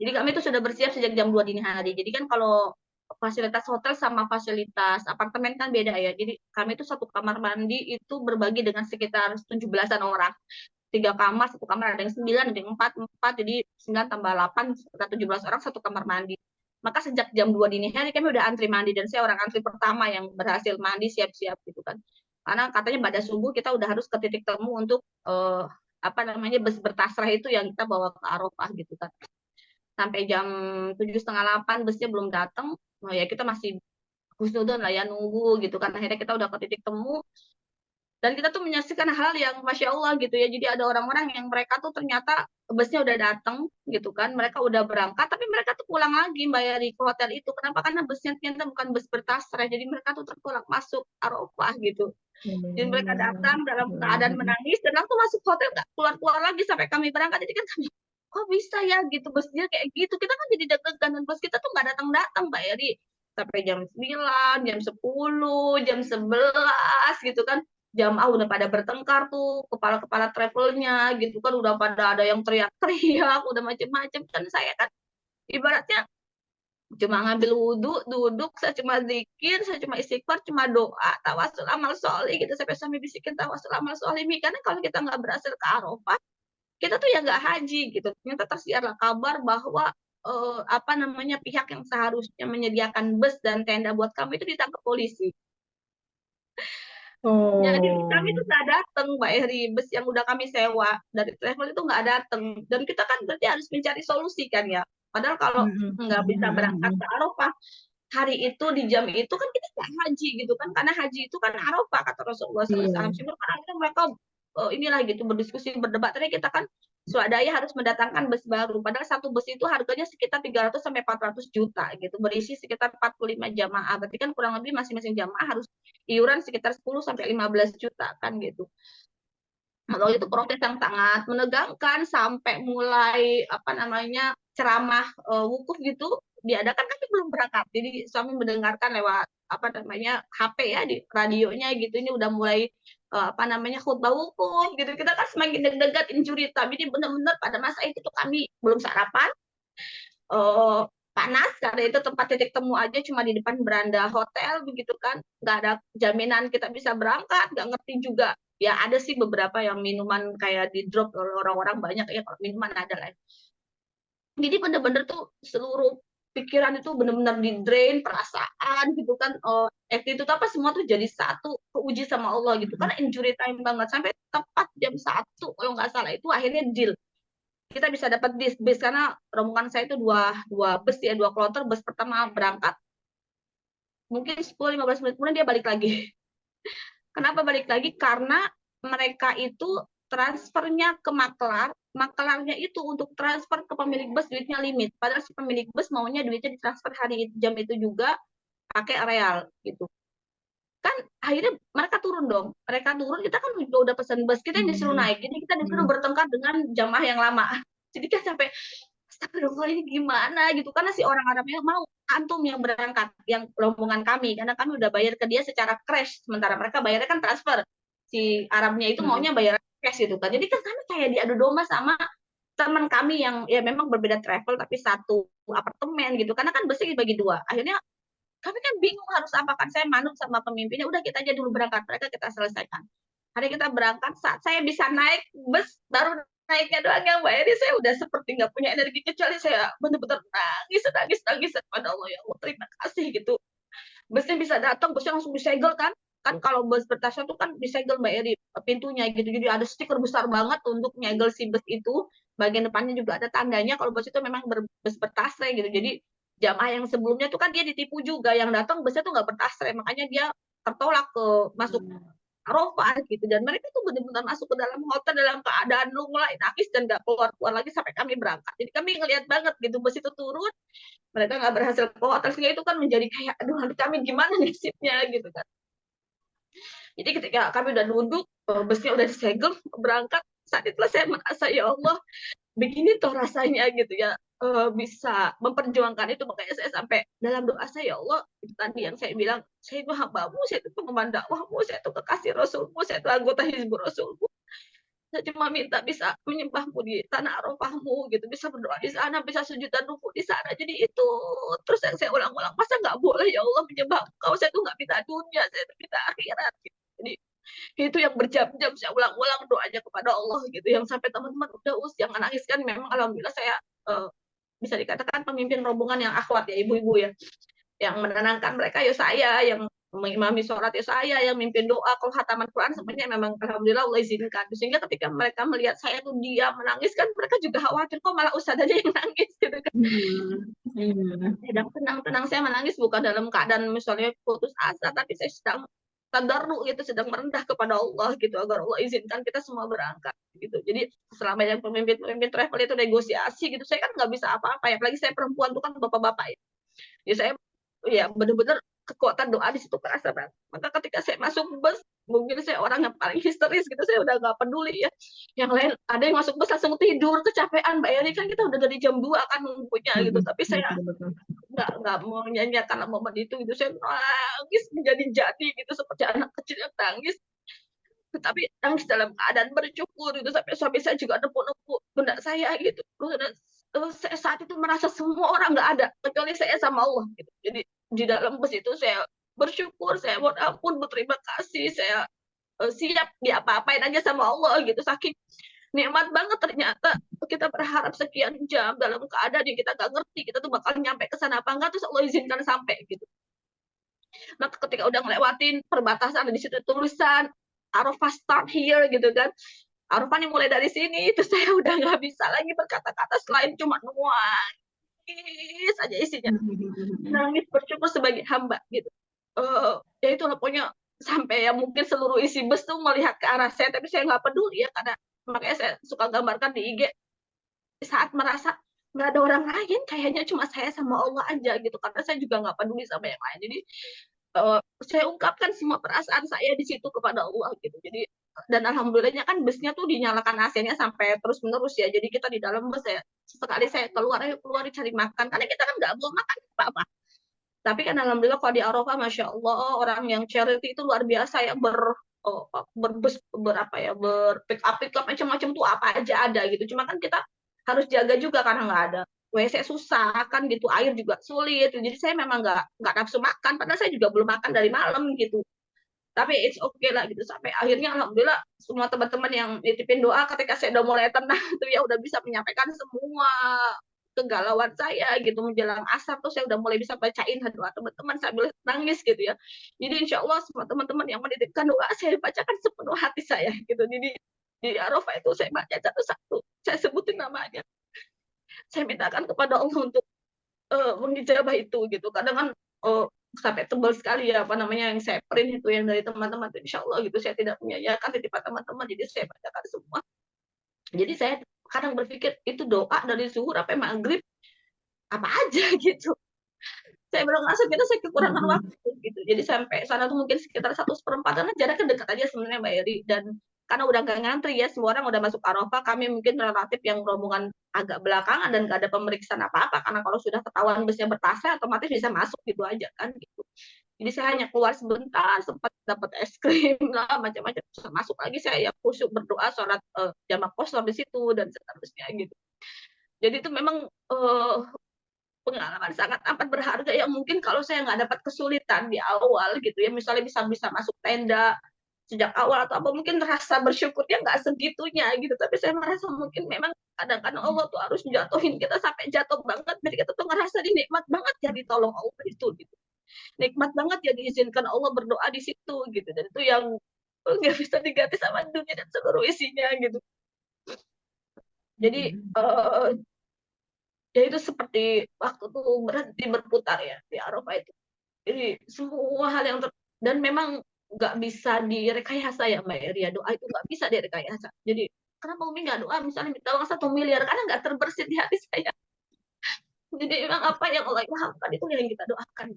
Jadi kami itu sudah bersiap sejak jam 2 dini hari. Jadi kan kalau fasilitas hotel sama fasilitas apartemen kan beda ya. Jadi kami itu satu kamar mandi itu berbagi dengan sekitar 17-an orang. 3 kamar, satu kamar ada yang 9, ada yang 4, jadi 9 tambah 8, sekitar 17 orang satu kamar mandi. Maka sejak jam 2 dini hari kami udah antri mandi, dan saya orang antri pertama yang berhasil mandi siap-siap gitu kan. Karena katanya pada subuh kita udah harus ke titik temu untuk apa namanya bus bertasrah itu yang kita bawa ke Arafah gitu kan. Sampai jam 7:30 8 busnya belum datang, ya kita masih husnudon lah ya nunggu gitu kan. Akhirnya kita udah ke titik temu, dan kita tuh menyaksikan hal yang masya Allah gitu ya. Jadi ada orang-orang yang mereka tuh ternyata busnya udah datang gitu kan, mereka udah berangkat tapi mereka tuh pulang lagi bayari ke hotel itu. Kenapa? Karena busnya ternyata bukan bus bertasrah, jadi mereka tuh tertolak masuk Arafah gitu. Jadi mereka datang dalam keadaan menangis dan langsung masuk hotel, nggak keluar-keluar lagi sampai kami berangkat. Jadi kan kami kok bisa ya gitu busnya kayak gitu, kita kan jadi deg-degan, dan bus kita tuh nggak datang-datang Mbak Eri, sampai jam 9, jam 10, jam 11 gitu kan. Jamaah udah pada bertengkar tuh, kepala-kepala travelnya gitu kan, udah pada ada yang teriak-teriak, udah macem-macem kan. Saya kan ibaratnya cuma ngambil wudhu, duduk, saya cuma zikir, saya cuma istighfar, cuma doa, tawasul amal soleh gitu, sampai suami bisikin tawasul amal soleh, karena kalau kita nggak berhasil ke Arafah, kita tuh ya nggak haji gitu. Ternyata tersiarlah kabar bahwa apa namanya pihak yang seharusnya menyediakan bus dan tenda buat kami itu ditangkap polisi. Jadi kami Oh. tuh nggak datang, Mbak Eri, bus yang udah kami sewa dari travel itu nggak datang. Dan kita kan berarti harus mencari solusi kan ya. Padahal kalau Mm-mm. nggak bisa berangkat Mm-mm. ke Arafah hari itu di jam itu kan kita nggak haji gitu kan, karena haji itu kan Arafah kata Rasulullah SAW. Iya. Cuma kan akhirnya mereka inilah gitu berdiskusi berdebat. Tadi kita kan swadaya harus mendatangkan bus baru. Padahal satu bus itu harganya sekitar 300 sampai 400 juta gitu, berisi sekitar 45 jamaah. Berarti kan kurang lebih masing-masing jamaah harus iuran sekitar 10 sampai 15 juta kan gitu. Kalau itu proses yang sangat menegangkan sampai mulai apa namanya ceramah wukuf gitu diadakan kan belum berangkat. Jadi suami mendengarkan lewat apa namanya HP ya di radionya gitu. Ini udah mulai apa namanya khutbah wukuf gitu. Kita kan semakin deg-degan injury tapi ini benar-benar pada masa itu tuh kami belum sarapan, eh, panas karena itu tempat titik temu aja cuma di depan beranda hotel begitu kan, nggak ada jaminan kita bisa berangkat, nggak ngerti juga ya, ada sih beberapa yang minuman kayak di drop oleh orang-orang banyak ya, kalau minuman ada lah. Jadi bener-bener tuh seluruh pikiran itu bener-bener di drain, perasaan gitu kan, attitude apa semua tuh jadi satu, keuji sama Allah gitu, Mm-mm. karena injury time banget sampai tepat jam 1 kalau nggak salah itu akhirnya deal kita bisa dapat bis karena rombongan saya itu dua dua bus ya, dua kloter. Bus pertama berangkat mungkin 10-15 menit kemudian dia balik lagi. Kenapa balik lagi? Karena mereka itu transfernya ke maklar, maklarnya itu untuk transfer ke pemilik bus duitnya limit, padahal si pemilik bus maunya duitnya ditransfer hari jam itu juga pakai real gitu kan. Akhirnya mereka turun dong, mereka turun, kita kan udah pesan bus, kita yang disuruh Mm-mm. naik, jadi kita disuruh Mm-mm. bertengkar dengan jamaah yang lama. Jadi kan sampai astagfirullah ini gimana gitu, karena si orang Arabnya mau antum yang berangkat yang rombongan kami, karena kami udah bayar ke dia secara cash, sementara mereka bayarnya kan transfer, si Arabnya itu Mm-mm. maunya bayar cash gitu kan. Jadi kan kami kayak diadu domba sama teman kami yang ya memang berbeda travel tapi satu apartemen gitu, karena kan busnya dibagi dua. Akhirnya kami kan bingung harus apa, kan saya manut sama pemimpinnya, udah kita aja dulu berangkat, mereka kita selesaikan. Hari kita berangkat, saat saya bisa naik bus, baru naiknya doang yang Mbak Eri, saya udah seperti nggak punya energi, kecuali saya benar-benar nangis, nangis, nangis kepada Allah, ya Allah terima kasih gitu. Busnya bisa datang, busnya langsung disegel kan, kan kalau bus bertasnya tuh kan disegel Mbak Eri pintunya gitu, jadi ada stiker besar banget untuk nyegel si bus itu, bagian depannya juga ada tandanya kalau bus itu memang bus bertasre gitu. Jadi jamaah yang sebelumnya tuh kan dia ditipu juga, yang datang busnya tuh nggak bertasre, makanya dia tertolak ke masuk Arafah gitu. Dan mereka tuh benar-benar masuk ke dalam hotel dalam keadaan mulai nangis dan nggak keluar-keluar lagi sampai kami berangkat. Jadi kami ngelihat banget gitu bus itu turun, mereka nggak berhasil ke hotel, sehingga itu kan menjadi kayak aduh nanti kami gimana nasibnya gitu kan. Jadi ketika kami udah duduk, busnya udah disegel berangkat, saat itulah saya merasa ya Allah begini tuh rasanya gitu ya, bisa memperjuangkan itu. Makanya saya sampai dalam doa saya, ya Allah itu tadi yang saya bilang, saya itu hambamu, saya itu pengembang dakwahmu, saya itu kekasih Rasulmu, saya itu anggota Hizbur Rasulmu, saya cuma minta bisa menyembahmu di tanah Arafahmu gitu, bisa berdoa di sana, bisa sujud dan ruku di sana. Jadi itu terus yang saya ulang-ulang, masa nggak boleh ya Allah menyembah Engkau, saya tuh nggak minta dunia, saya tuh minta akhirat gitu. Jadi itu yang berjam-jam saya ulang-ulang doanya kepada Allah gitu, yang sampai teman-teman udah yang nangis kan. Memang alhamdulillah saya bisa dikatakan pemimpin rombongan yang akhwat ya, ibu-ibu ya, yang menenangkan mereka ya saya, yang mengimami sholat ya saya, yang mimpin doa, kalau hataman Quran sebenarnya memang alhamdulillah Allah izinkan. Sehingga ketika mereka melihat saya tuh dia menangis kan, mereka juga khawatir kok malah ustadznya yang nangis gitu kan. Mm-mm. Iya. Sedang tenang-tenang saya menangis bukan dalam keadaan misalnya putus asa, tapi saya sedang tadarru gitu, sedang merendah kepada Allah gitu, agar Allah izinkan kita semua berangkat gitu. Jadi selama yang pemimpin-pemimpin travel itu negosiasi gitu, saya kan nggak bisa apa-apa ya, apalagi saya perempuan tuh kan bapak-bapak ya. Jadi saya ya benar-benar kekuatan doa di situ kerasa banget. Maka ketika saya masuk bus, mungkin saya orang yang paling histeris gitu, saya udah nggak peduli ya. Yang lain ada yang masuk bus langsung tidur, kecapean Mbak Eri, kan kita udah dari jam 2 kan nunggunya gitu. Mm-mm. Tapi saya Betul, betul. nggak mau menyanyiakan momen itu gitu. Saya nangis menjadi-jadi gitu, seperti anak kecil yang nangis. Tetapi nangis dalam keadaan bersyukur gitu, sampai suami saya juga nepuk-nepuk pundak saya gitu. Dan saya saat itu merasa semua orang nggak ada kecuali saya sama Allah gitu. Jadi di dalam bus itu saya bersyukur, saya mohon ampun, berterima kasih, saya siap diapa-apain aja sama Allah gitu. Saking nikmat banget ternyata, kita berharap sekian jam dalam keadaan yang kita nggak ngerti kita tuh bakal nyampe ke sana apa enggak, terus Allah izinkan sampai gitu. Maka ketika udah ngelewatin perbatasan di situ tulisan Arafah start here gitu kan. Arafah nih mulai dari sini, itu saya udah nggak bisa lagi berkata-kata selain cuma nangis aja isinya. Nangis bersyukur sebagai hamba gitu. Ya itu pokoknya sampai ya mungkin seluruh isi bus tuh melihat ke arah saya, tapi saya nggak peduli ya karena makanya saya suka gambarkan di IG saat merasa nggak ada orang lain, kayaknya cuma saya sama Allah aja gitu karena saya juga nggak peduli sama yang lain. Jadi saya ungkapkan semua perasaan saya di situ kepada Allah gitu. Jadi dan alhamdulillahnya kan busnya tuh dinyalakan AC-nya sampai terus menerus ya. Jadi kita di dalam bus ya sekali saya keluar, ayo keluar cari makan karena kita kan nggak mau makan apa-apa. Tapi kan alhamdulillah kalau di Arafah, masya Allah orang yang charity itu luar biasa ya berbus berapa ya berpick up macam-macam tuh apa aja ada gitu. Cuma kan kita harus jaga juga karena nggak ada WC susah kan gitu, air juga sulit. Jadi saya memang nggak nafsu makan, padahal saya juga belum makan dari malam gitu. Tapi it's okay lah gitu sampai akhirnya alhamdulillah semua teman-teman yang nitipin doa ketika saya udah mulai tenang itu ya udah bisa menyampaikan semua kegalauan saya gitu menjelang asar tuh saya udah mulai bisa bacain doa teman-teman sambil nangis gitu ya. Jadi insya Allah semua teman-teman yang menitipkan doa saya bacakan sepenuh hati saya gitu. Jadi di Arafah itu saya baca satu-satu, saya sebutin namanya, saya mintakan kepada Allah untuk mengijabah itu gitu. Kadang kan sampai tebal sekali ya apa namanya yang saya print itu yang dari teman-teman, insya Allah gitu saya tidak menyanyiakan titipan teman-teman, jadi saya bacakan semua. Jadi saya kadang berpikir itu doa dari zuhur sampai maghrib apa aja gitu. Saya baru ngerasa kita saya kekurangan waktu gitu. Jadi sampai sana tuh mungkin sekitar 1/4 karena jaraknya dekat aja sebenarnya Mbak Eri, dan karena udah nggak ngantri ya semua orang udah masuk Arafah, kami mungkin relatif yang rombongan agak belakangan dan nggak ada pemeriksaan apa-apa karena kalau sudah ketahuan busnya bertasa otomatis bisa masuk gitu aja kan gitu. Jadi saya hanya keluar sebentar, sempat dapat es krim lah macam-macam, masuk lagi saya ya khusyuk berdoa sholat jamak kosor di situ dan seterusnya gitu. Jadi itu memang pengalaman sangat amat berharga yang mungkin kalau saya nggak dapat kesulitan di awal gitu ya, misalnya bisa masuk tenda sejak awal atau apa, mungkin rasa bersyukurnya nggak segitunya gitu. Tapi saya merasa mungkin memang kadang-kadang Allah tuh harus jatuhin kita sampai jatuh banget biar kita tuh ngerasa nikmat banget ya ditolong Allah itu gitu. Nikmat banget ya diizinkan Allah berdoa di situ gitu, dan itu yang nggak bisa diganti sama dunia dan seluruh isinya gitu. Jadi ya itu seperti waktu tuh berhenti berputar ya di Arafah itu. Jadi semua hal yang dan memang nggak bisa direkayasa ya Mbak Eria, doa itu nggak bisa direkayasa. Jadi kenapa Umi nggak doa misalnya minta uang 1 miliar, karena nggak terbersit di hati saya. Jadi memang apa yang Allah ilhamkan itu yang kita doakan.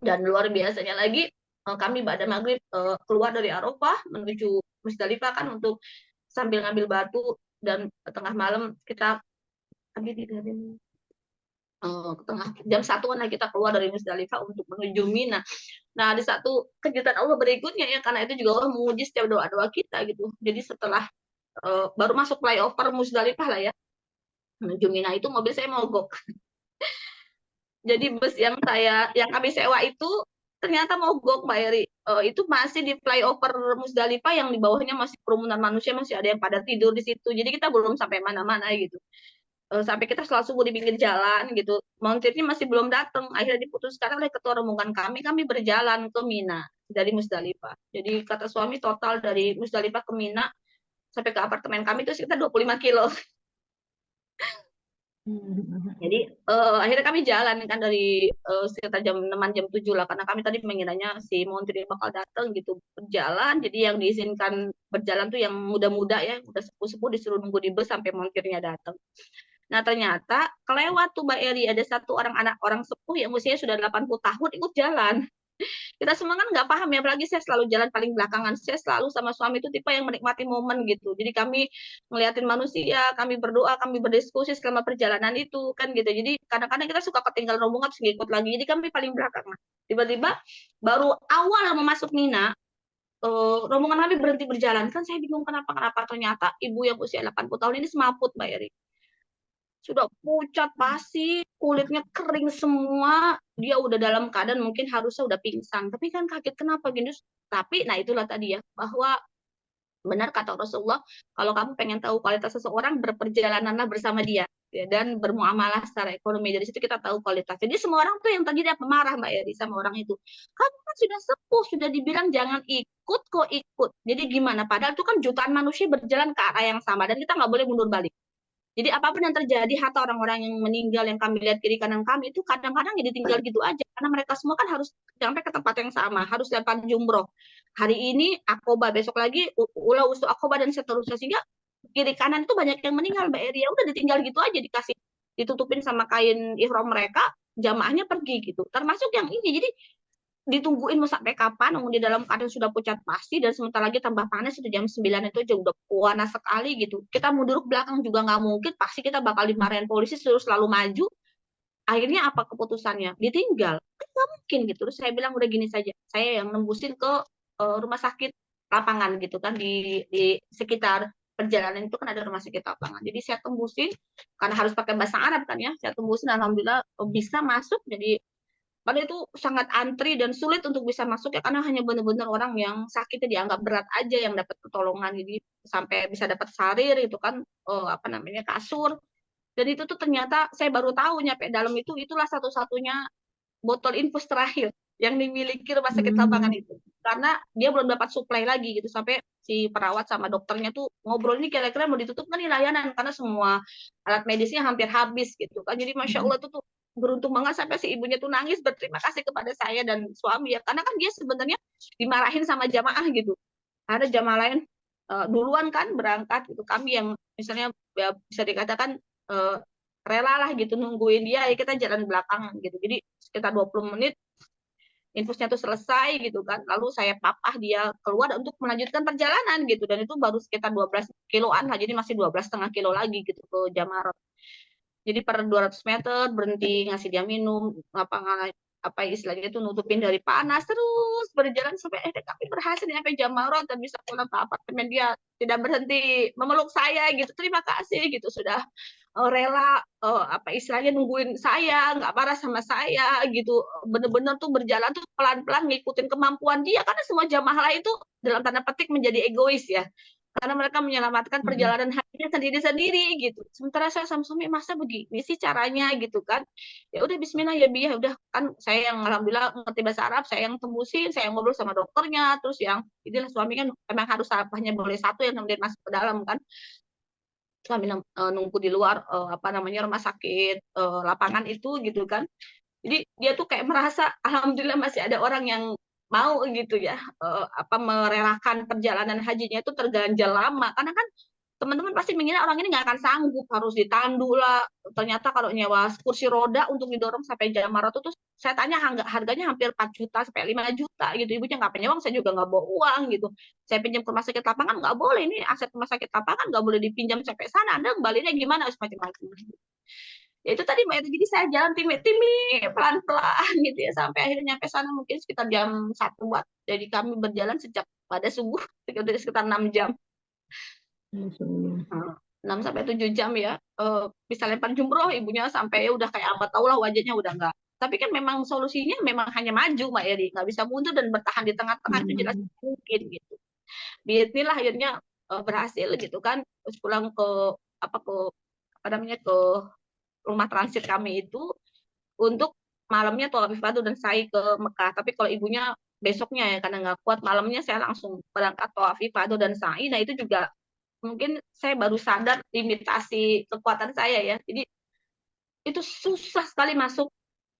Dan luar biasanya lagi kami pada maghrib keluar dari Arafah menuju Musdalifah kan untuk sambil ngambil batu, dan tengah malam kita ambil di tengah jam 1-an kita keluar dari Musdalifah untuk menuju Mina. Nah, di satu kejutan Allah berikutnya ya, karena itu juga Allah menguji setiap doa-doa kita gitu. Jadi setelah baru masuk flyover Musdalifah lah ya, menuju Mina itu mobil saya mogok. Jadi bus yang kami sewa itu ternyata mogok Mbak Eri. Itu masih di flyover Musdalifah yang di bawahnya masih kerumunan manusia, masih ada yang pada tidur di situ. Jadi kita belum sampai mana-mana gitu. Sampai kita sholat subuh di pinggir jalan gitu. Montirnya masih belum datang. Akhirnya diputuskan oleh ketua rombongan kami berjalan ke Mina dari Musdalifah. Jadi kata suami total dari Musdalifah ke Mina sampai ke apartemen kami itu sekitar 25 kilo. Jadi akhirnya kami jalan kan dari sekitar jam 6 jam 7 lah, karena kami tadi mengiranya si Montir bakal datang gitu berjalan. Jadi yang diizinkan berjalan tuh yang muda-muda ya, udah sepuh-sepuh disuruh nunggu di bus sampai montirnya datang. Nah ternyata kelewat tuh Mbak Eri, ada satu orang anak orang sepuh yang usianya sudah 80 tahun ikut jalan. Kita semua kan nggak paham ya, apalagi saya selalu jalan paling belakangan. Saya selalu sama suami itu tipe yang menikmati momen gitu. Jadi kami ngeliatin manusia, kami berdoa, kami berdiskusi selama perjalanan itu kan gitu. Jadi kadang-kadang kita suka ketinggalan rombongan terus ngikut lagi. Jadi kami paling belakang. Tiba-tiba baru awal mau masuk Mina, rombongan kami berhenti berjalan. Kan saya bingung kenapa ternyata ibu yang usia 80 tahun ini semaput Mbak Eri. Sudah pucat pasi, kulitnya kering semua, dia udah dalam keadaan mungkin harusnya udah pingsan, tapi kan kaget kenapa gini. Tapi nah itulah tadi ya, bahwa Benar kata Rasulullah, kalau kamu pengen tahu kualitas seseorang, berperjalananlah bersama dia, ya, dan bermuamalah secara ekonomi. Dari situ kita tahu kualitas. Jadi semua orang tuh yang tadi dia pemarah Mbak Eri sama orang itu. Kamu kan sudah sepuh, sudah dibilang jangan ikut, kok ikut. Jadi gimana? Padahal itu kan jutaan manusia berjalan ke arah yang sama dan kita nggak boleh mundur balik. Jadi apapun yang terjadi, hatta orang-orang yang meninggal yang kami lihat kiri kanan kami itu kadang-kadang jadi tinggal gitu aja karena mereka semua kan harus sampai ke tempat yang sama, harus dapat jumroh. Hari ini Akoba, besok lagi Ula Usu Akoba dan seterusnya, sehingga kiri kanan itu banyak yang meninggal Mbak Eri. Ya udah ditinggal gitu aja, dikasih ditutupin sama kain ihram mereka, jamaahnya pergi gitu. Termasuk yang ini. Jadi ditungguin mau sampai kapan, di dalam keadaan sudah pucat pasti, dan sebentar lagi tambah panas, itu jam 9 itu aja udah panas sekali gitu. Kita mundur ke belakang juga nggak mungkin, pasti kita bakal dimarahin polisi, terus selalu maju. Akhirnya apa keputusannya? Ditinggal. Kan nggak mungkin gitu. Terus saya bilang udah gini saja, saya yang nembusin ke rumah sakit lapangan gitu kan, di sekitar perjalanan itu kan ada rumah sakit lapangan. Jadi saya tembusin karena harus pakai bahasa Arab kan ya. Saya tembusin, alhamdulillah bisa masuk. Jadi padahal itu sangat antri dan sulit untuk bisa masuk ya, karena hanya benar-benar orang yang sakitnya dianggap berat aja yang dapat pertolongan. Jadi sampai bisa dapat sarir itu kan, apa namanya, kasur. Dan itu tuh ternyata saya baru tahu nyampe dalam itu, itulah satu-satunya botol infus terakhir yang dimiliki rumah sakit lapangan Hmm. itu. Karena dia belum dapat suplai lagi gitu, sampai si perawat sama dokternya tuh ngobrol, ini kira-kira mau ditutup kan nih layanan karena semua alat medisnya hampir habis gitu kan. Jadi Masya Allah tuh beruntung banget, sampai si ibunya tuh nangis berterima kasih kepada saya dan suami ya, karena kan dia sebenarnya dimarahin sama jamaah gitu. Ada jamaah lain duluan kan berangkat gitu, kami yang misalnya ya bisa dikatakan uh, rela lah gitu nungguin dia, ya kita jalan belakangan gitu. Jadi sekitar 20 menit infusnya tuh selesai gitu kan, lalu saya papah dia keluar untuk melanjutkan perjalanan gitu, dan itu baru sekitar 12 kiloan lah, jadi masih 12,5 kilo lagi gitu ke Jamarot. Jadi per 200 meter berhenti ngasih dia minum, apa istilahnya itu, nutupin dari panas, terus berjalan sampai kami berhasil sampai Jamarot dan bisa pulang ke apartemen. Dia tidak berhenti memeluk saya gitu, terima kasih gitu, sudah rela apa istilahnya nungguin saya, nggak marah sama saya gitu. Bener-bener tuh berjalan tuh pelan-pelan ngikutin kemampuan dia, karena semua jamaah lain itu dalam tanda petik menjadi egois ya, karena mereka menyelamatkan Hmm. perjalanan hajinya sendiri-sendiri gitu. Sementara saya sama suami, masa begini sih caranya gitu kan. Ya udah bismillah ya Bi, ya udah kan saya yang alhamdulillah ngerti bahasa Arab, saya yang tembusin, saya yang ngobrol sama dokternya, terus yang inilah suami kan emang harus hanya boleh satu yang kemudian masuk ke dalam kan, sambil nunggu di luar apa namanya rumah sakit lapangan itu gitu kan. Jadi dia tuh kayak merasa alhamdulillah masih ada orang yang mau gitu ya, apa merelakan perjalanan hajinya itu terganjal lama, karena kan teman-teman pasti mengira orang ini nggak akan sanggup, harus ditandu lah. Ternyata kalau nyewa kursi roda untuk didorong sampai Jamarat itu, saya tanya harganya hampir 4 juta sampai 5 juta gitu. Ibunya nggak punya uang, saya juga nggak bawa uang gitu. Saya pinjam ke rumah sakit lapangan nggak boleh, ini aset rumah sakit lapangan nggak boleh dipinjam sampai sana. Anda kembalinya gimana? Macam-macam. Ya itu tadi Mbak, itu jadi saya jalan timik-timik pelan-pelan gitu ya, sampai akhirnya nyampe sana mungkin sekitar jam 1 buat. Jadi kami berjalan sejak pada subuh sekitar 6 jam. Masya Allah. 6 sampai 7 jam ya. Bisa lempar jumroh ibunya sampai udah kayak apa tau lah, wajahnya udah enggak. Tapi kan memang solusinya memang hanya maju Mbak Eri, nggak bisa mundur dan bertahan di tengah-tengah, itu jelas Hmm. mungkin gitu. Bismillah akhirnya berhasil gitu kan. Terus pulang ke apa ke apa namanya, ke rumah transit kami itu untuk malamnya tawaf ifadah dan sa'i ke Mekah. Tapi kalau ibunya besoknya ya, karena nggak kuat malamnya, saya langsung berangkat tawaf ifadah dan sa'i. Nah itu juga mungkin saya baru sadar limitasi kekuatan saya ya. Jadi itu susah sekali masuk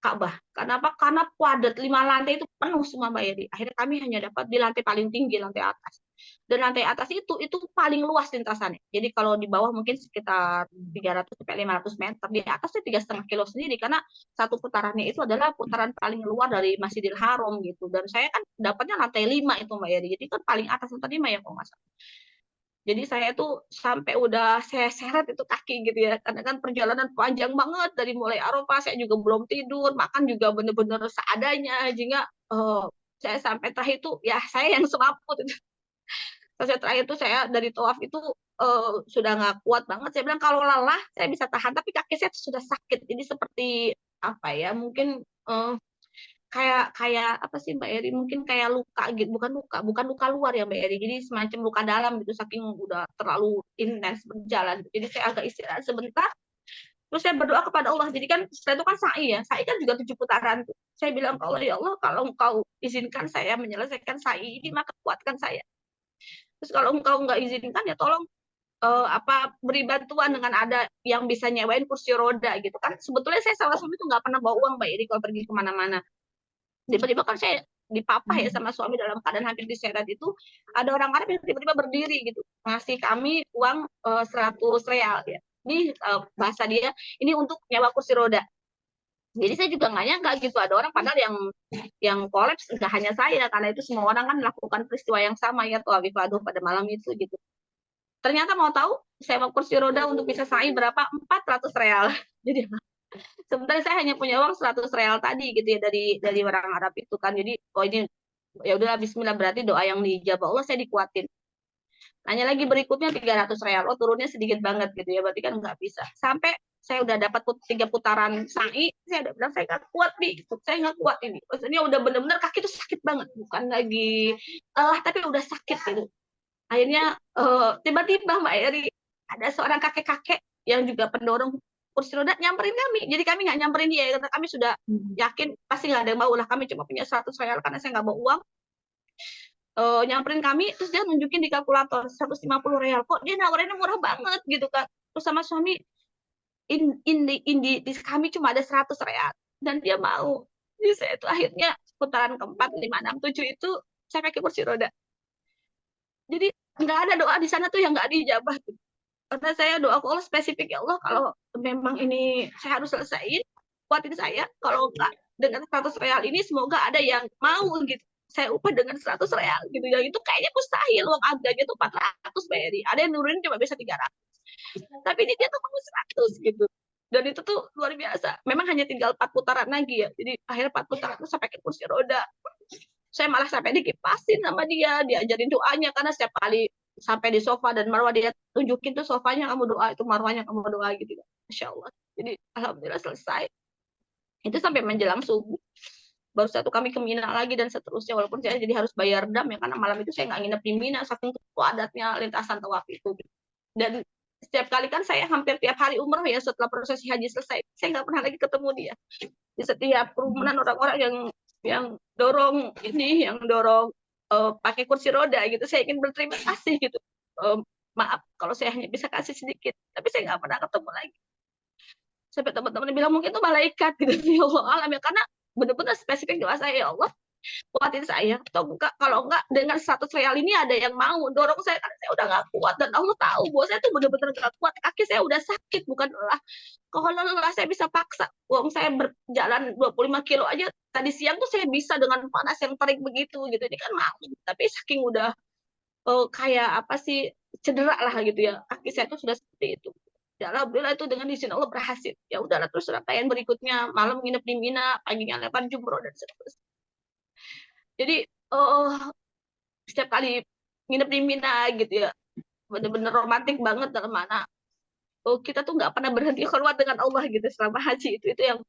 Ka'bah. Kenapa? Karena padat, 5 lantai itu penuh semua Mbak Yedi. Akhirnya kami hanya dapat di lantai paling tinggi, lantai atas. Dan lantai atas itu paling luas lintasannya. Jadi kalau di bawah mungkin sekitar 300 sampai 500 meter, di atas itu 3,5 kilo sendiri, karena satu putarannya itu adalah putaran paling luar dari Masjidil Haram gitu. Dan saya kan dapatnya lantai 5 itu Mbak Yedi. Jadi kan paling atas lantai 5 ya kalau nggak salah. Jadi saya tuh sampai udah saya seret itu kaki gitu ya. Karena kan perjalanan panjang banget dari mulai Arafah, saya juga belum tidur, makan juga bener-bener seadanya. Sehingga saya sampai terakhir itu ya saya yang semaput itu. Saya terakhir itu saya dari tawaf itu sudah nggak kuat banget. Saya bilang kalau lelah saya bisa tahan, tapi kaki saya tuh sudah sakit. Jadi seperti apa ya? Mungkin kayak kayak apa sih Mbak Eri, mungkin kayak luka gitu, bukan luka luar ya Mbak Eri, jadi semacam luka dalam gitu, saking udah terlalu intens berjalan. Jadi saya agak istirahat sebentar, terus saya berdoa kepada Allah. Jadi kan setelah itu kan sa'i kan juga 7 putaran tuh. Saya bilang ke Allah, ya Allah, kalau engkau izinkan saya menyelesaikan sa'i ini, maka kuatkan saya. Terus kalau engkau nggak izinkan, ya tolong beri bantuan dengan ada yang bisa nyewain kursi roda gitu kan. Sebetulnya saya sama suami tuh nggak pernah bawa uang Mbak Iri kalau pergi kemana-mana. Tiba-tiba kan saya dipapah ya sama suami dalam keadaan hampir diseret itu, ada orang Arab yang tiba-tiba berdiri gitu ngasih kami uang 100 real ya, ini bahasa dia ini untuk nyewa kursi roda. Jadi saya juga nggak nyangka gitu ada orang, padahal yang kolaps nggak hanya saya, karena itu semua orang kan melakukan peristiwa yang sama ya tuh Afifaduh pada malam itu gitu. Ternyata mau tahu sewa kursi roda untuk bisa sa'i berapa? 400 real. Jadi sebenarnya saya hanya punya uang 100 real tadi gitu ya dari orang Arab itu kan. Jadi oh ini ya udahlah bismillah, berarti doa yang dijawab Allah, saya dikuatin. Nanya lagi berikutnya 300 real. Oh turunnya sedikit banget gitu ya. Berarti kan nggak bisa. Sampai saya udah dapat 3 putaran sa'i, saya udah bilang saya nggak kuat nih. Saya nggak kuat ini. Maksudnya udah benar-benar kaki tuh sakit banget. Bukan lagi tapi udah sakit gitu. Akhirnya tiba-tiba Mbak Eri ada seorang kakek-kakek yang juga pendorong kursi roda nyamperin kami. Jadi kami nggak nyamperin dia karena kami sudah yakin pasti nggak ada yang mau lah. Kami cuma punya 100 real karena saya nggak bawa uang. Nyamperin kami, terus dia nunjukin di kalkulator 150 real. Kok dia nawarinnya murah banget gitu kan. Terus sama suami, di kami cuma ada 100 real. Dan dia mau. Jadi saya itu akhirnya putaran keempat, 5, 6, 7 itu saya pakai kursi roda. Jadi nggak ada doa di sana tuh yang nggak dijabah. Karena saya doa ke Allah spesifik, ya Allah kalau memang ini saya harus selesaiin, kuatin saya. Kalau enggak dengan 100 real ini semoga ada yang mau gitu. Saya upah dengan 100 real gitu. Yang itu kayaknya mustahil, uang harganya tuh 400 BRI. Ada yang nurunin cuma bisa 300. Tapi ini dia tuh mau 100 gitu. Dan itu tuh luar biasa. Memang hanya tinggal 4 putaran lagi ya. Jadi akhirnya 4 putaran itu saya pakai kursi roda. Saya malah sampai dikipasin sama dia, diajarin doanya, karena setiap kali sampai di sofa dan Marwah dia tunjukin tuh sofanya kamu doa, itu Marwahnya kamu doa gitu. Masya Allah. Jadi alhamdulillah selesai. Itu sampai menjelang subuh. Baru satu kami ke Mina lagi dan seterusnya, walaupun saya jadi harus bayar dam ya, karena malam itu saya nggak nginep di Mina saking padatnya lintasan tawaf itu. Dan setiap kali kan saya hampir tiap hari umroh ya setelah prosesi haji selesai, saya nggak pernah lagi ketemu dia. Di setiap kerumunan orang-orang yang dorong ini, yang dorong pakai kursi roda gitu, saya ingin berterima kasih gitu. Maaf kalau saya hanya bisa kasih sedikit, tapi saya nggak pernah ketemu lagi. Sampai teman-teman bilang mungkin itu malaikat gitu, ya Allah alam ya, karena benar-benar spesifik doa saya, ya Allah kuatin saya, atau enggak kalau enggak dengan 100 real ini ada yang mau dorong saya, karena saya udah nggak kuat dan Allah tahu bahwa saya tuh benar-benar nggak kuat, kaki saya udah sakit bukan lelah. Kalau lelah saya bisa paksa, uang saya berjalan 25 kilo aja tadi siang tuh saya bisa dengan panas yang terik begitu gitu, ini kan malu, tapi saking udah kayak apa sih, cedera lah gitu ya, kaki saya tuh sudah seperti itu. Ya alhamdulillah itu dengan izin Allah berhasil. Ya udahlah, terus rangkaian berikutnya malam nginep di Mina, paginya lempar jumroh dan seterusnya. Jadi setiap kali nginep di Mina gitu ya, bener-bener romantis banget dalam mana kita tuh nggak pernah berhenti keluar dengan Allah gitu selama haji itu yang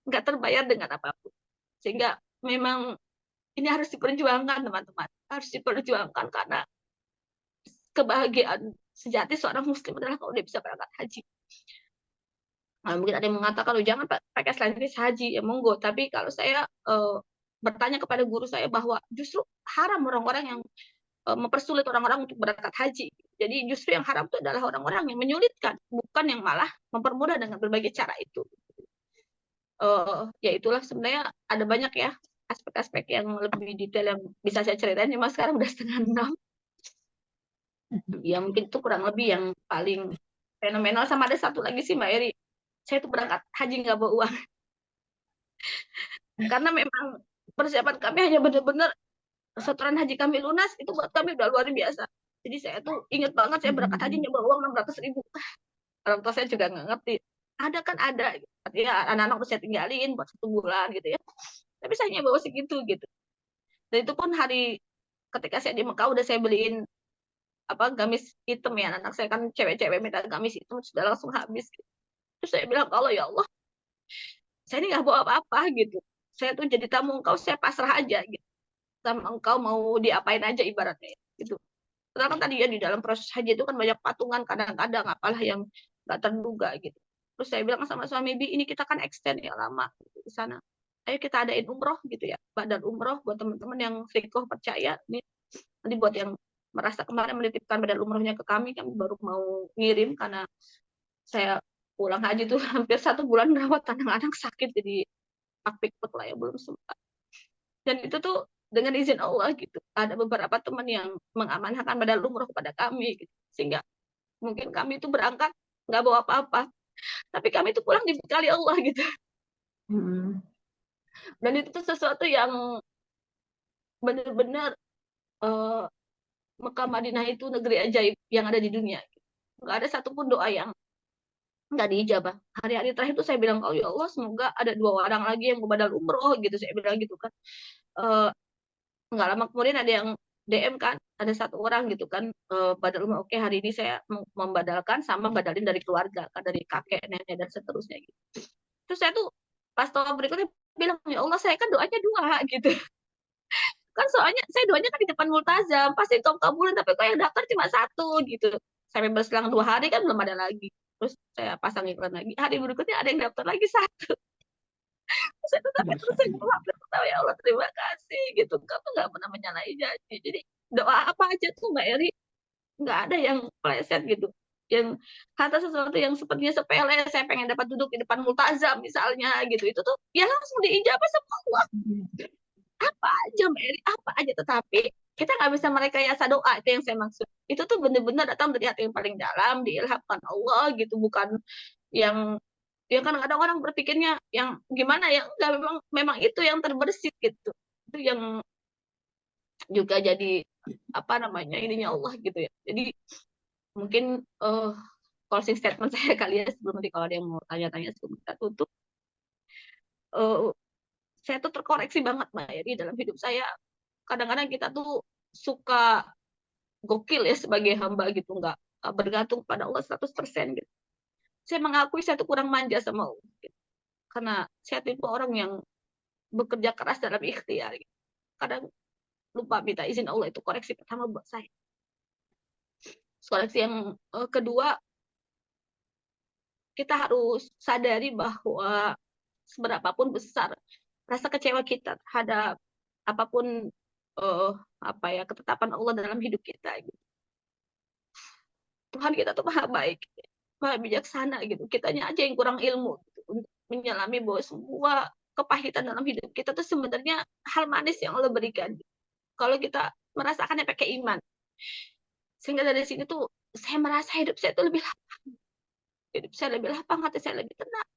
nggak terbayar dengan apapun. Sehingga memang ini harus diperjuangkan teman-teman, harus diperjuangkan, karena kebahagiaan sejati seorang muslim adalah kalau dia bisa berangkat haji. Nah, mungkin ada yang mengatakan, oh, jangan pakai selain ini haji, ya monggo. Tapi kalau saya bertanya kepada guru saya bahwa justru haram orang-orang yang mempersulit orang-orang untuk berangkat haji. Jadi justru yang haram itu adalah orang-orang yang menyulitkan, bukan yang malah mempermudah dengan berbagai cara itu. Ya itulah sebenarnya ada banyak ya aspek-aspek yang lebih detail yang bisa saya ceritain, cuma sekarang udah 5:30. Ya mungkin itu kurang lebih yang paling fenomenal. Sama ada satu lagi sih Mbak Eri, saya tuh berangkat haji nggak bawa uang. Karena memang persiapan kami hanya benar-benar setoran haji kami lunas, itu buat kami udah luar biasa. Jadi saya tuh inget banget saya berangkat haji nyoba uang 600.000. Orang tua saya juga nggak ngerti. Ada kan ada, artinya anak-anak udah saya tinggalin buat 1 bulan gitu ya. Tapi saya hanya bawa segitu gitu. Dan itu pun hari ketika saya di Mekah udah saya beliin gamis hitam ya, anak saya kan cewek-cewek minta gamis hitam sudah langsung habis gitu. Terus saya bilang, kalau ya Allah, saya ini nggak bawa apa-apa gitu. saya tuh jadi tamu engkau, saya pasrah aja gitu. Sama engkau mau diapain aja ibaratnya gitu. Karena kan tadi ya di dalam proses haji itu kan banyak patungan kadang-kadang apalah yang nggak terduga gitu. Terus saya bilang sama suami, Bi, ini kita kan extend ya lama gitu, di sana. Ayo kita adain umroh gitu ya. Badan umroh buat teman-teman yang fikoh percaya. Ini nanti buat yang merasa kemarin menitipkan badan umrohnya ke kami baru mau ngirim karena saya pulang haji tuh hampir 1 bulan merawat anak-anak sakit jadi pikpek lah ya belum sempat. Dan itu tuh dengan izin Allah gitu. Ada beberapa teman yang mengamanahkan badan umroh kepada kami gitu. Sehingga mungkin kami itu berangkat nggak bawa apa-apa. Tapi kami itu pulang dibekali Allah gitu. Dan itu tuh sesuatu yang benar-benar uh, Mekah Madinah itu negeri ajaib yang ada di dunia. Nggak ada satupun doa yang nggak diijabah. Hari-hari terakhir itu saya bilang, oh ya Allah, semoga ada 2 orang lagi yang badal umroh gitu. Saya bilang gitu kan. Nggak lama kemudian ada yang DM kan, ada 1 orang gitu kan, badal umroh. Oke, hari ini saya membadalkan sama badalin dari keluarga, kan dari kakek, nenek, dan seterusnya gitu. Terus saya tuh pas doa berikutnya bilang, ya Allah, saya kan doanya 2 gitu. Kan soalnya saya doanya kan di depan multazam, pasti kau kabulin, tapi kok yang daftar cuma 1 gitu. Sampai berselang 2 hari kan belum ada lagi. Terus saya pasang iklan lagi. Hari berikutnya ada yang daftar lagi 1. Saya tapi terus saya berdoa, ya Allah terima kasih gitu. Kamu nggak pernah menyalahi janji. Jadi doa apa aja tuh Mbak Eri nggak ada yang pleset gitu. Yang kata sesuatu yang sepertinya sepele, saya pengen dapat duduk di depan multazam misalnya gitu, itu tuh ya langsung diijabah sama Allah. Apa aja Mbak Eri, apa aja, tetapi kita nggak bisa merekayasa doa, itu yang saya maksud. Itu tuh benar-benar datang dari hati yang paling dalam, diilhamkan Allah gitu, bukan yang ya kan kadang orang berpikirnya yang gimana ya, enggak, memang itu yang terbersit gitu. Itu yang juga jadi apa namanya ininya Allah gitu ya. Jadi mungkin closing statement saya kali ya sebelum nanti kalau ada yang mau tanya-tanya sebelum kita tutup. Uh, saya tuh terkoreksi banget Mbak Eri dalam hidup saya. Kadang-kadang kita tuh suka gokil ya sebagai hamba gitu, nggak bergantung pada Allah 100% gitu. Saya mengakui saya tuh kurang manja sama Allah. Gitu. Karena saya tipe orang yang bekerja keras dalam ikhtiar. Gitu. Kadang lupa minta izin Allah, itu koreksi pertama buat saya. Koreksi yang kedua, kita harus sadari bahwa seberapapun besar rasa kecewa kita terhadap apapun apa ya ketetapan Allah dalam hidup kita gitu. Tuhan kita tuh maha baik, maha bijaksana gitu. Kitanya aja yang kurang ilmu gitu, untuk menyelami bahwa semua kepahitan dalam hidup kita tuh sebenarnya hal manis yang Allah berikan. Kalau kita merasakannya pakai iman. Sehingga dari sini tuh saya merasa hidup saya tuh lebih lapang. Hidup saya lebih lapang, hati saya lebih tenang.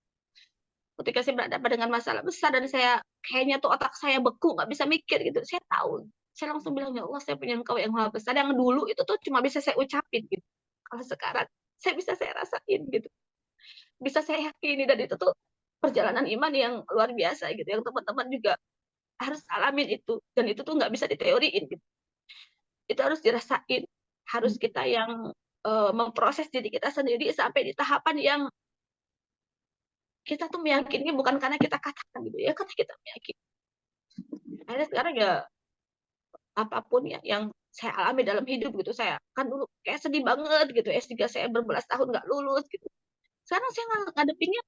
Ketika saya berhadapan dengan masalah besar dan saya kayaknya tuh otak saya beku, nggak bisa mikir gitu. Saya tahu, saya langsung bilang, ya Allah, saya punya Engkau yang maha besar. Yang dulu itu tuh cuma bisa saya ucapin gitu. Kalau sekarang saya rasain gitu. Bisa saya yakini, dan itu tuh perjalanan iman yang luar biasa gitu. Yang teman-teman juga harus alamin itu. Dan itu tuh nggak bisa diteoriin gitu. Itu harus dirasain. Harus kita yang memproses diri kita sendiri sampai di tahapan yang kita tuh meyakini bukan karena kita katakan gitu ya, karena kita meyakini. Akhirnya sekarang ya apapun ya yang saya alami dalam hidup gitu, saya kan dulu kayak sedih banget gitu, S3 saya berbelas tahun nggak lulus gitu. Sekarang saya ngadepinnya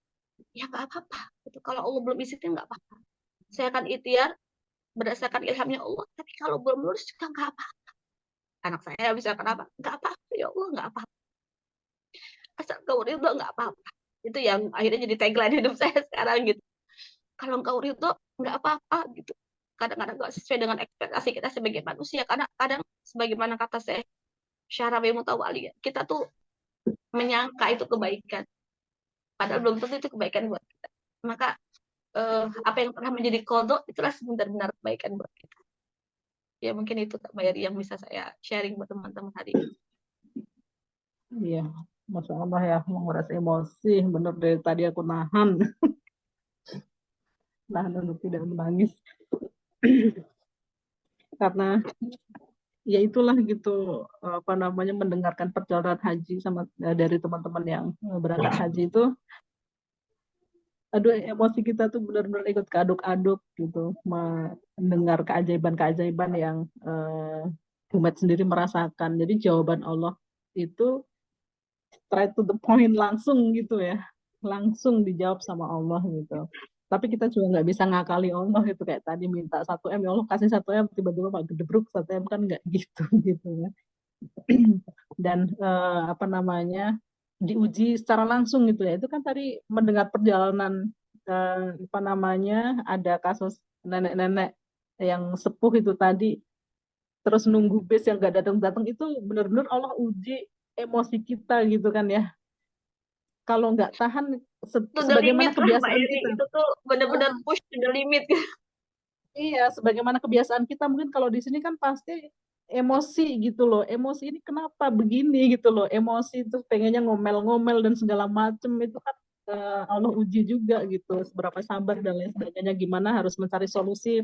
ya nggak apa-apa gitu. Kalau Allah belum izinin nggak apa-apa. Saya akan ikhtiar berdasarkan ilhamnya Allah, tapi kalau belum lulus juga nggak apa-apa. Anak saya bisa kenapa? Nggak apa-apa ya Allah, nggak apa-apa. Asal kau ridho nggak apa-apa. Itu yang akhirnya jadi tagline hidup saya sekarang gitu. Kalau engkau ridho nggak apa-apa gitu. Kadang-kadang nggak sesuai dengan ekspektasi kita sebagai manusia, karena kadang sebagaimana kata saya Syarawi Mutawali, kita tuh menyangka itu kebaikan padahal belum tentu itu kebaikan buat kita. Maka apa yang telah menjadi kodok itulah sebenar-benar kebaikan buat kita. Ya mungkin itu Kak Mayari yang bisa saya sharing buat teman-teman hari ini. Iya, Masya Allah ya, menguras emosi. Bener dari tadi aku nahan. Nahan untuk tidak menangis. Karena ya itulah gitu, apa namanya, mendengarkan perjalanan haji sama dari teman-teman yang berangkat haji itu aduh emosi kita tuh benar-benar ikut keaduk-aduk gitu, mendengar keajaiban-keajaiban yang umat sendiri merasakan. Jadi jawaban Allah itu straight to the point, langsung gitu ya, langsung dijawab sama Allah gitu. Tapi kita juga nggak bisa ngakali Allah gitu, kayak tadi minta 1 M, ya Allah kasih 1 M, tiba-tiba Pak gedebruk 1 M, kan nggak gitu gitu ya. Dan apa namanya, diuji secara langsung gitu ya, itu kan tadi mendengar perjalanan, apa namanya, ada kasus nenek-nenek yang sepuh itu tadi, terus nunggu bis yang nggak datang-datang, itu benar-benar Allah uji emosi kita gitu kan ya. Kalau nggak tahan, To the sebagaimana limit lah Mbak kebiasaan Eri, kita. itu tuh bener-bener Ah, push to the limit. iya, sebagaimana kebiasaan kita, mungkin kalau di sini kan pasti emosi gitu loh. Emosi ini kenapa begini gitu loh. Emosi itu pengennya ngomel-ngomel dan segala macem, itu kan Allah uji juga gitu. Seberapa sabar dan lain sebagainya. Gimana harus mencari solusi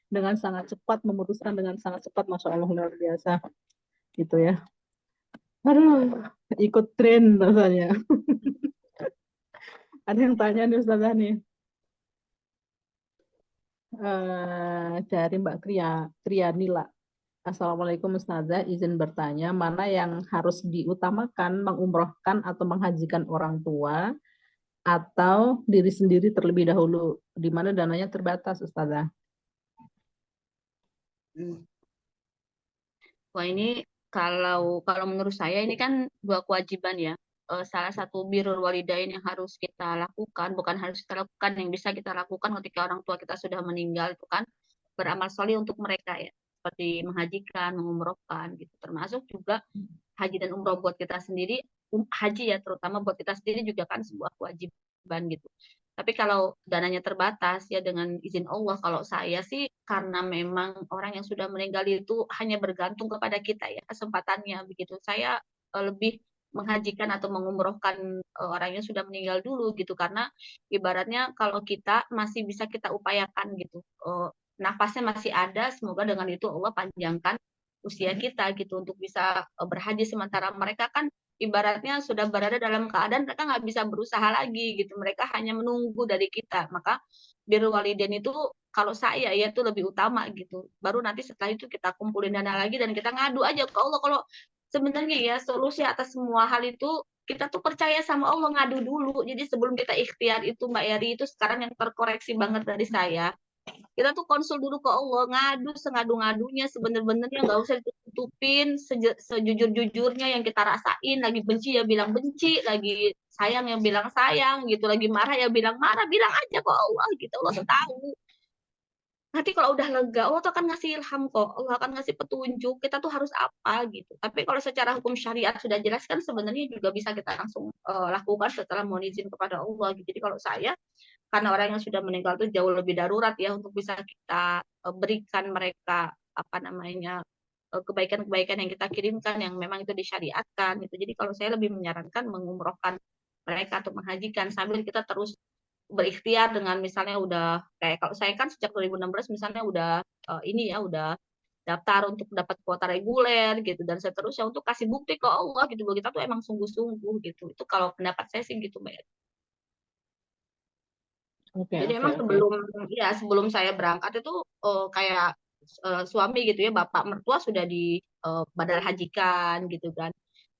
dengan sangat cepat, memutuskan dengan sangat cepat. Masya Allah, luar biasa gitu ya. Aduh, ikut tren rasanya. Ada yang tanya nih Ustazah nih. Dari Mbak Trianila. Assalamualaikum Ustazah, izin bertanya, mana yang harus diutamakan, mengumrohkan atau menghajikan orang tua atau diri sendiri terlebih dahulu, di mana dananya terbatas Ustazah? Hmm. Wah ini kalau menurut saya ini kan dua kewajiban ya. Salah satu birrul walidain yang harus kita lakukan, bukan harus kita lakukan, yang bisa kita lakukan ketika orang tua kita sudah meninggal itu kan beramal soleh untuk mereka ya, seperti menghajikan, mengumrohkan gitu. Termasuk juga haji dan umroh buat kita sendiri, haji ya terutama buat kita sendiri juga kan sebuah kewajiban gitu. Tapi kalau dananya terbatas ya dengan izin Allah, kalau saya sih karena memang orang yang sudah meninggal itu hanya bergantung kepada kita ya kesempatannya begitu. Saya lebih menghajikan atau mengumrohkan orang yang sudah meninggal dulu gitu, karena ibaratnya kalau kita masih bisa kita upayakan gitu. Nafasnya masih ada, semoga dengan itu Allah panjangkan usia kita gitu untuk bisa berhaji, sementara mereka kan ibaratnya sudah berada dalam keadaan mereka nggak bisa berusaha lagi gitu, mereka hanya menunggu dari kita. Maka birrul walidain itu kalau saya ya itu lebih utama gitu, baru nanti setelah itu kita kumpulin dana lagi dan kita ngadu aja ke Allah. Kalau sebenarnya ya solusi atas semua hal itu kita tuh percaya sama Allah, ngadu dulu. Jadi sebelum kita ikhtiar itu Mbak Eri, itu sekarang yang terkoreksi banget dari saya, kita tuh konsul dulu ke Allah, ngadu sengadu-ngadunya, sebener-benernya, nggak usah ditutupin, sejujur-jujurnya yang kita rasain. Lagi benci ya bilang benci, lagi sayang ya bilang sayang gitu, lagi marah ya bilang marah, bilang aja ke Allah gitu, Allah tuh tahu. Nanti kalau udah lega, Allah tuh akan ngasih ilham kok, Allah akan ngasih petunjuk kita tuh harus apa gitu. Tapi kalau secara hukum syariat sudah jelas kan sebenarnya juga bisa kita langsung lakukan setelah mohon izin kepada Allah gitu. Jadi kalau saya, karena orang yang sudah meninggal itu jauh lebih darurat ya untuk bisa kita berikan mereka apa namanya kebaikan-kebaikan yang kita kirimkan yang memang itu disyariatkan gitu. Jadi kalau saya lebih menyarankan mengumrohkan mereka atau menghajikan sambil kita terus berikhtiar dengan misalnya udah kayak kalau saya kan sejak 2016 misalnya udah ini ya udah daftar untuk dapat kuota reguler gitu dan seterusnya untuk kasih bukti ke Allah gitu bahwa kita tuh emang sungguh-sungguh gitu. Itu kalau pendapat saya sih gitu Mbak. Oke, Jadi oke, emang oke. sebelum saya berangkat itu kayak suami gitu ya, bapak mertua sudah di badal hajikan gitu kan.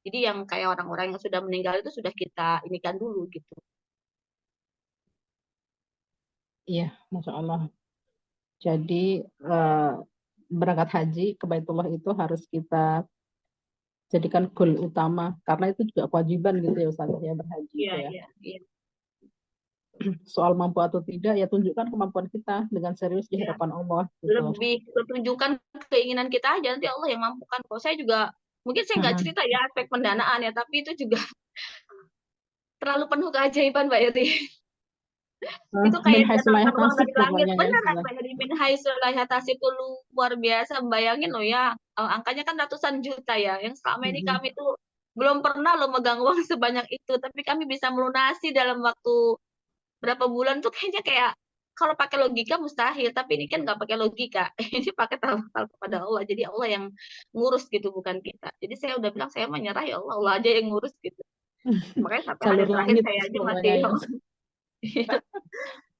Jadi yang kayak orang-orang yang sudah meninggal itu sudah kita inikan dulu gitu. Iya, Masya Allah. Jadi eh, berangkat haji ke Baitullah itu harus kita jadikan goal utama, karena itu juga kewajiban gitu ya Ustaz ya, berhaji Iya, itu ya. iya, iya. Soal mampu atau tidak, ya tunjukkan kemampuan kita dengan serius di Iya. hadapan Allah gitu. Lebih tunjukkan keinginan kita aja, nanti Allah yang mampukan. Kalau saya juga mungkin saya nggak Mm-mm. cerita ya aspek pendanaan ya, tapi itu juga terlalu penuh keajaiban Mbak Iri. Itu Min kayak haitsu la datangkan uang yahtasib dari langit, pokoknya ya benar Ustaz. Mbak Iri, min haitsu la yahtasib itu luar biasa. Bayangin loh ya, angkanya kan ratusan juta ya, yang selama ini Mm-mm. kami tuh belum pernah loh megang uang sebanyak itu, tapi kami bisa melunasi dalam waktu berapa bulan tuh, kayaknya kayak kalau pakai logika mustahil, tapi ini kan nggak pakai logika. Ini pakai tawakal kepada Allah, jadi Allah yang ngurus gitu, bukan kita. Jadi saya udah bilang saya menyerah ya Allah, Allah aja yang ngurus gitu. Makanya sampai hari Jalur terakhir langit saya aja masih pokoknya ya.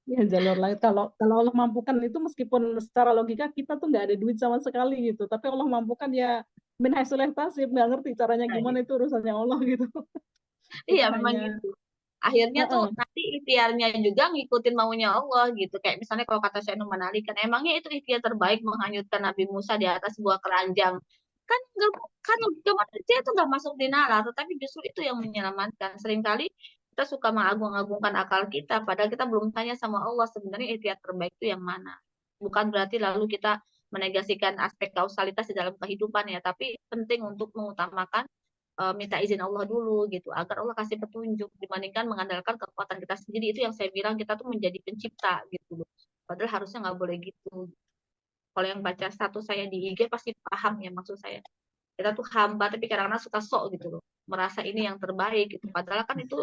Ya jalur lain. Kalau Allah mampukan itu, meskipun secara logika kita tuh nggak ada duit sama sekali gitu, tapi Allah mampukan ya, min haitsu la yahtasib, nggak ngerti caranya Nah, gimana, itu urusannya Allah gitu. iya Kita memang hanya gitu. Akhirnya tuh Heeh. nanti ikhtiarnya juga ngikutin maunya Allah gitu. Kayak misalnya kalau kata Syekh Numan Ali kan, emangnya itu ikhtiar terbaik menghanyutkan Nabi Musa di atas sebuah keranjang. Kan nggak, kan logika manusia itu nggak masuk di nalar, tetapi justru itu yang menyelamatkan. Seringkali kita suka mengagung-agungkan akal kita, padahal kita belum tanya sama Allah sebenarnya ikhtiar terbaik itu yang mana. Bukan berarti lalu kita menegasikan aspek kausalitas di dalam kehidupan ya, tapi penting untuk mengutamakan minta izin Allah dulu gitu agar Allah kasih petunjuk dibandingkan mengandalkan kekuatan kita sendiri. Itu yang saya bilang, kita tuh menjadi pencipta gitu loh. Padahal harusnya nggak boleh gitu. Kalau yang baca status saya di IG pasti paham ya maksud saya. Kita tuh hamba tapi kadang-kadang suka sok gitu loh. Merasa ini yang terbaik gitu. Padahal kan itu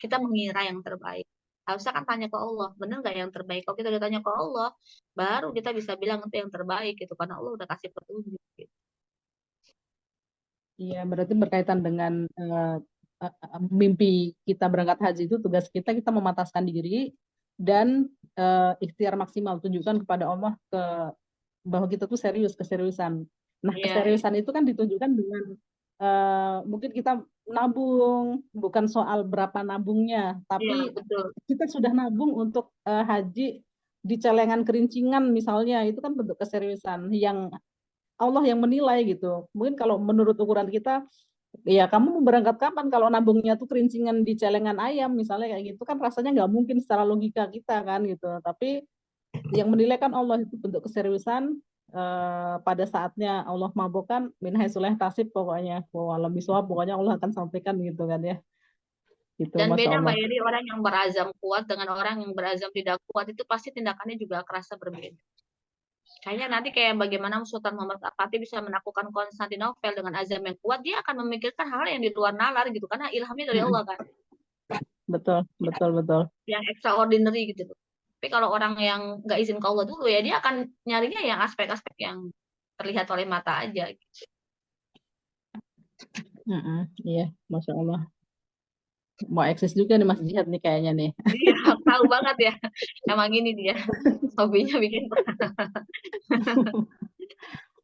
kita mengira yang terbaik. Harusnya kan tanya ke Allah, bener nggak yang terbaik? Kalau kita udah tanya ke Allah, baru kita bisa bilang itu yang terbaik gitu. Karena Allah udah kasih petunjuk gitu. Iya, berarti berkaitan dengan mimpi kita berangkat haji itu, tugas kita memataskan diri dan ikhtiar maksimal, tunjukkan kepada Allah bahwa kita tuh serius, keseriusan. Nah, Iya, iya. keseriusan itu kan ditunjukkan dengan mungkin kita nabung, bukan soal berapa nabungnya, Iya, tapi betul. kita sudah nabung untuk haji di celengan kerincingan misalnya, itu kan bentuk keseriusan yang Allah yang menilai gitu. Mungkin kalau menurut ukuran kita, ya kamu mau berangkat kapan kalau nabungnya tuh kerincingan di celengan ayam misalnya, kayak gitu kan rasanya nggak mungkin secara logika kita kan gitu. Tapi yang menilai kan Allah, itu bentuk keseriusan. Pada saatnya Allah mampukan, min haitsu la yahtasib, pokoknya walau bisawab, pokoknya Allah akan sampaikan gitu kan ya, gitu, Dan Masya beda Allah. Mbak Yeri, orang yang berazam kuat dengan orang yang berazam tidak kuat itu pasti tindakannya juga kerasa berbeda. Kayaknya nanti kayak bagaimana Sultan Muhammad Al-Fatih bisa menaklukkan Konstantinopel dengan azam yang kuat, dia akan memikirkan hal yang di luar nalar gitu, karena ilhamnya dari Allah kan, Betul, betul, betul. yang extraordinary gitu. Tapi kalau orang yang nggak izin ke Allah dulu ya, dia akan nyarinya yang aspek-aspek yang terlihat oleh mata aja. Gitu. Iya, Masya Allah. Mau eksis juga nih Mas Jihad nih kayaknya nih. Iya, tahu banget ya. Emang ini dia hobinya bikin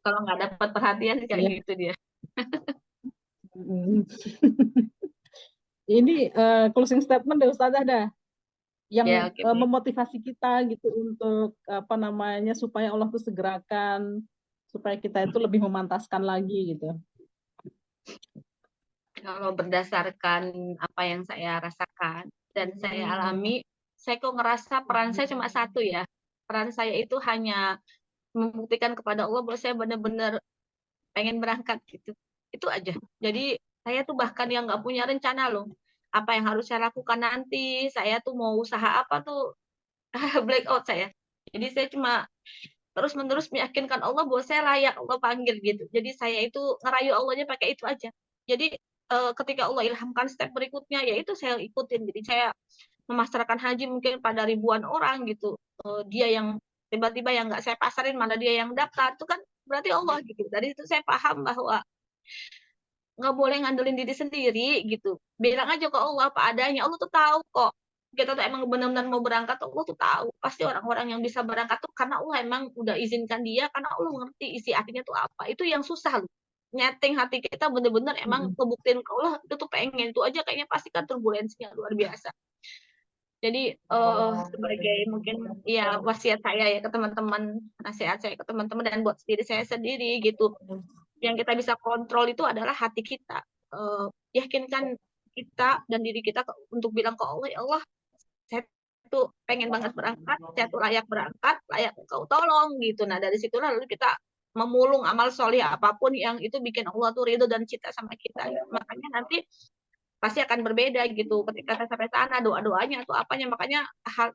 kalau nggak dapat perhatian kayak Iya. gitu dia. Mm. Ini closing statement dari Ustazah dah, Ya, yang oke baik. memotivasi kita gitu untuk apa namanya, supaya Allah tuh segerakan, supaya kita itu lebih memantaskan lagi gitu. Kalau berdasarkan apa yang saya rasakan dan saya alami, saya kok ngerasa peran saya cuma satu ya. Peran saya itu hanya membuktikan kepada Allah bahwa saya benar-benar pengen berangkat gitu. Itu aja. Jadi saya tuh bahkan yang nggak punya rencana loh. Apa yang harus saya lakukan nanti, saya tuh mau usaha apa tuh, blackout saya. Jadi saya cuma terus-menerus meyakinkan Allah bahwa saya layak Allah panggil gitu. Jadi saya itu ngerayu Allahnya pakai itu aja. Jadi ketika Allah ilhamkan step berikutnya, ya itu saya ikutin. Jadi saya memasarkan haji mungkin pada ribuan orang gitu. Dia yang tiba-tiba yang nggak saya pasarin, mana dia yang daftar, itu kan berarti Allah gitu. Dari itu saya paham bahwa nggak boleh ngandelin diri sendiri gitu. Bilang aja ke Allah apa adanya. Allah tuh tahu kok. Kita tuh emang benar-benar mau berangkat, Allah tuh tahu. Pasti orang-orang yang bisa berangkat tuh karena Allah emang udah izinkan dia, karena Allah ngerti isi hatinya tuh apa. Itu yang susah loh. Nyeting hati kita bener-bener emang Mm-mm. ngebuktiin ke Allah itu tuh pengen itu aja, kayaknya pasti kan turbulensinya luar biasa. Jadi sebagai mungkin ya wasiat saya ya ke teman-teman, nasihat saya ke teman-teman dan buat diri saya sendiri gitu, yang kita bisa kontrol itu adalah hati kita. Yakinkan kita dan diri kita untuk bilang ke Allah, ya Allah, saya tuh pengen banget berangkat, saya tuh layak berangkat, layak engkau tolong gitu. Nah dari situlah lalu kita memulung amal soleh apapun yang itu bikin Allah tuh ridho dan cinta sama kita. Makanya nanti pasti akan berbeda gitu ketika saya sampai sana, doa-doanya atau apanya. Makanya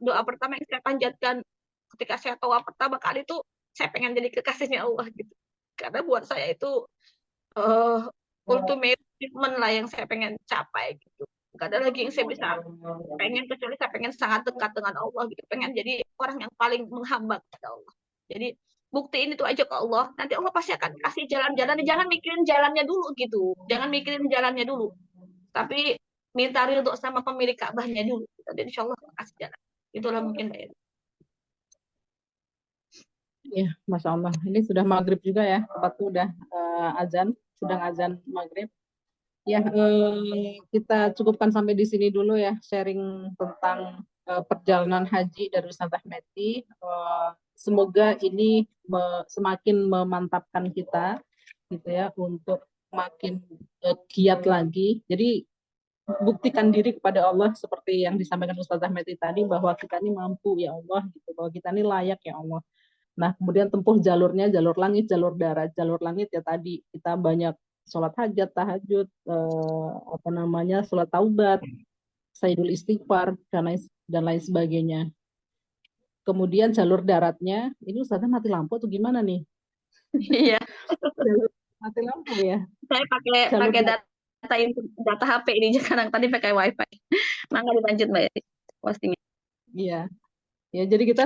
doa pertama yang saya panjatkan ketika saya tahu pertama kali itu, saya pengen jadi kekasihnya Allah gitu. Karena buat saya itu uh, ultimate achievement lah yang saya pengen capai gitu. Gak ada lagi yang saya bisa pengen kecuali saya pengen sangat dekat dengan Allah gitu. Pengen jadi orang yang paling menghamba kepada Allah. Jadi buktiin itu aja ke Allah. Nanti Allah pasti akan kasih jalan-jalan. Jangan mikirin jalannya dulu gitu. Jangan mikirin jalannya dulu. Tapi minta ridho sama pemilik Ka'bahnya dulu. Dan insya Allah kasih jalan. Itulah mungkin Mbak Edi. Ya, Masya Allah. Ini sudah maghrib juga ya. Tempatku udah azan, sedang azan maghrib. Ya, kita cukupkan sampai di sini dulu ya, sharing tentang perjalanan haji dari Ustaz Ahmeti. Semoga ini semakin memantapkan kita, gitu ya, untuk makin giat lagi. Jadi buktikan diri kepada Allah seperti yang disampaikan Ustaz Ahmeti tadi, bahwa kita ini mampu ya Allah, gitu, bahwa kita ini layak ya Allah. Nah, kemudian tempuh jalurnya, jalur langit, jalur darat. Jalur langit ya tadi kita banyak sholat hajat, tahajud, sholat taubat, sayyidul istighfar dan lain sebagainya. Kemudian jalur daratnya, ini Ustaznya mati lampu atau gimana nih? Iya. Jalur mati lampu ya. Saya pakai data HP ini sekarang, tadi pakai WiFi. Mangga dilanjut Mbak Edi postingnya. Iya. Ya, jadi kita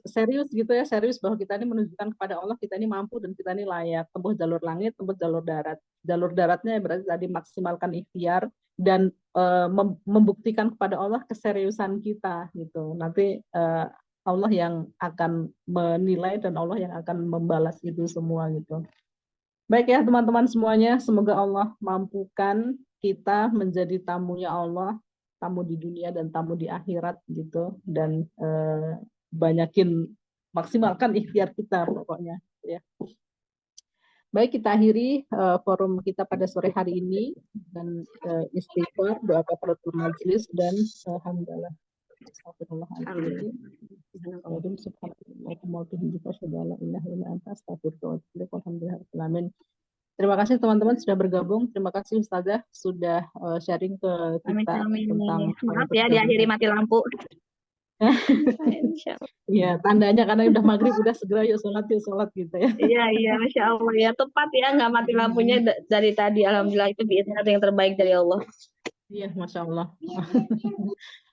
serius gitu ya, serius bahwa kita ini menunjukkan kepada Allah kita ini mampu dan kita ini layak tempuh jalur langit, tempuh jalur darat. Jalur daratnya berarti tadi maksimalkan ikhtiar dan membuktikan kepada Allah keseriusan kita gitu. Nanti Allah yang akan menilai dan Allah yang akan membalas itu semua gitu. Baik ya teman-teman semuanya, semoga Allah mampukan kita menjadi tamunya Allah, tamu di dunia dan tamu di akhirat gitu, dan banyakin maksimalkan ikhtiar kita pokoknya ya. Baik, kita akhiri forum kita pada sore hari ini dan istighfar, doa kafaratul majelis dan alhamdulillah. Astagfirullahaladzim. Terima kasih teman-teman sudah bergabung. Terima kasih Ustazah sudah sharing ke kita tentang maaf ya diakhiri mati lampu. Iya, tandanya karena udah maghrib udah segera yuk sholat gitu ya. Iya, Masya Allah ya, tepat ya, nggak mati lampunya dari tadi. Alhamdulillah, itu yang terbaik dari Allah. Iya, Masya Allah.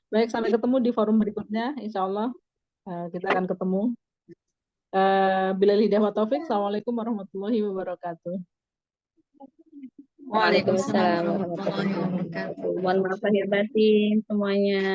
Baik, sampai ketemu di forum berikutnya, insya Allah kita akan ketemu. Bila lidah wa taufik, Assalamualaikum warahmatullahi wabarakatuh. Waalaikumsalam warahmatullahi wabarakatuh. Mohon maaf lahir batin semuanya.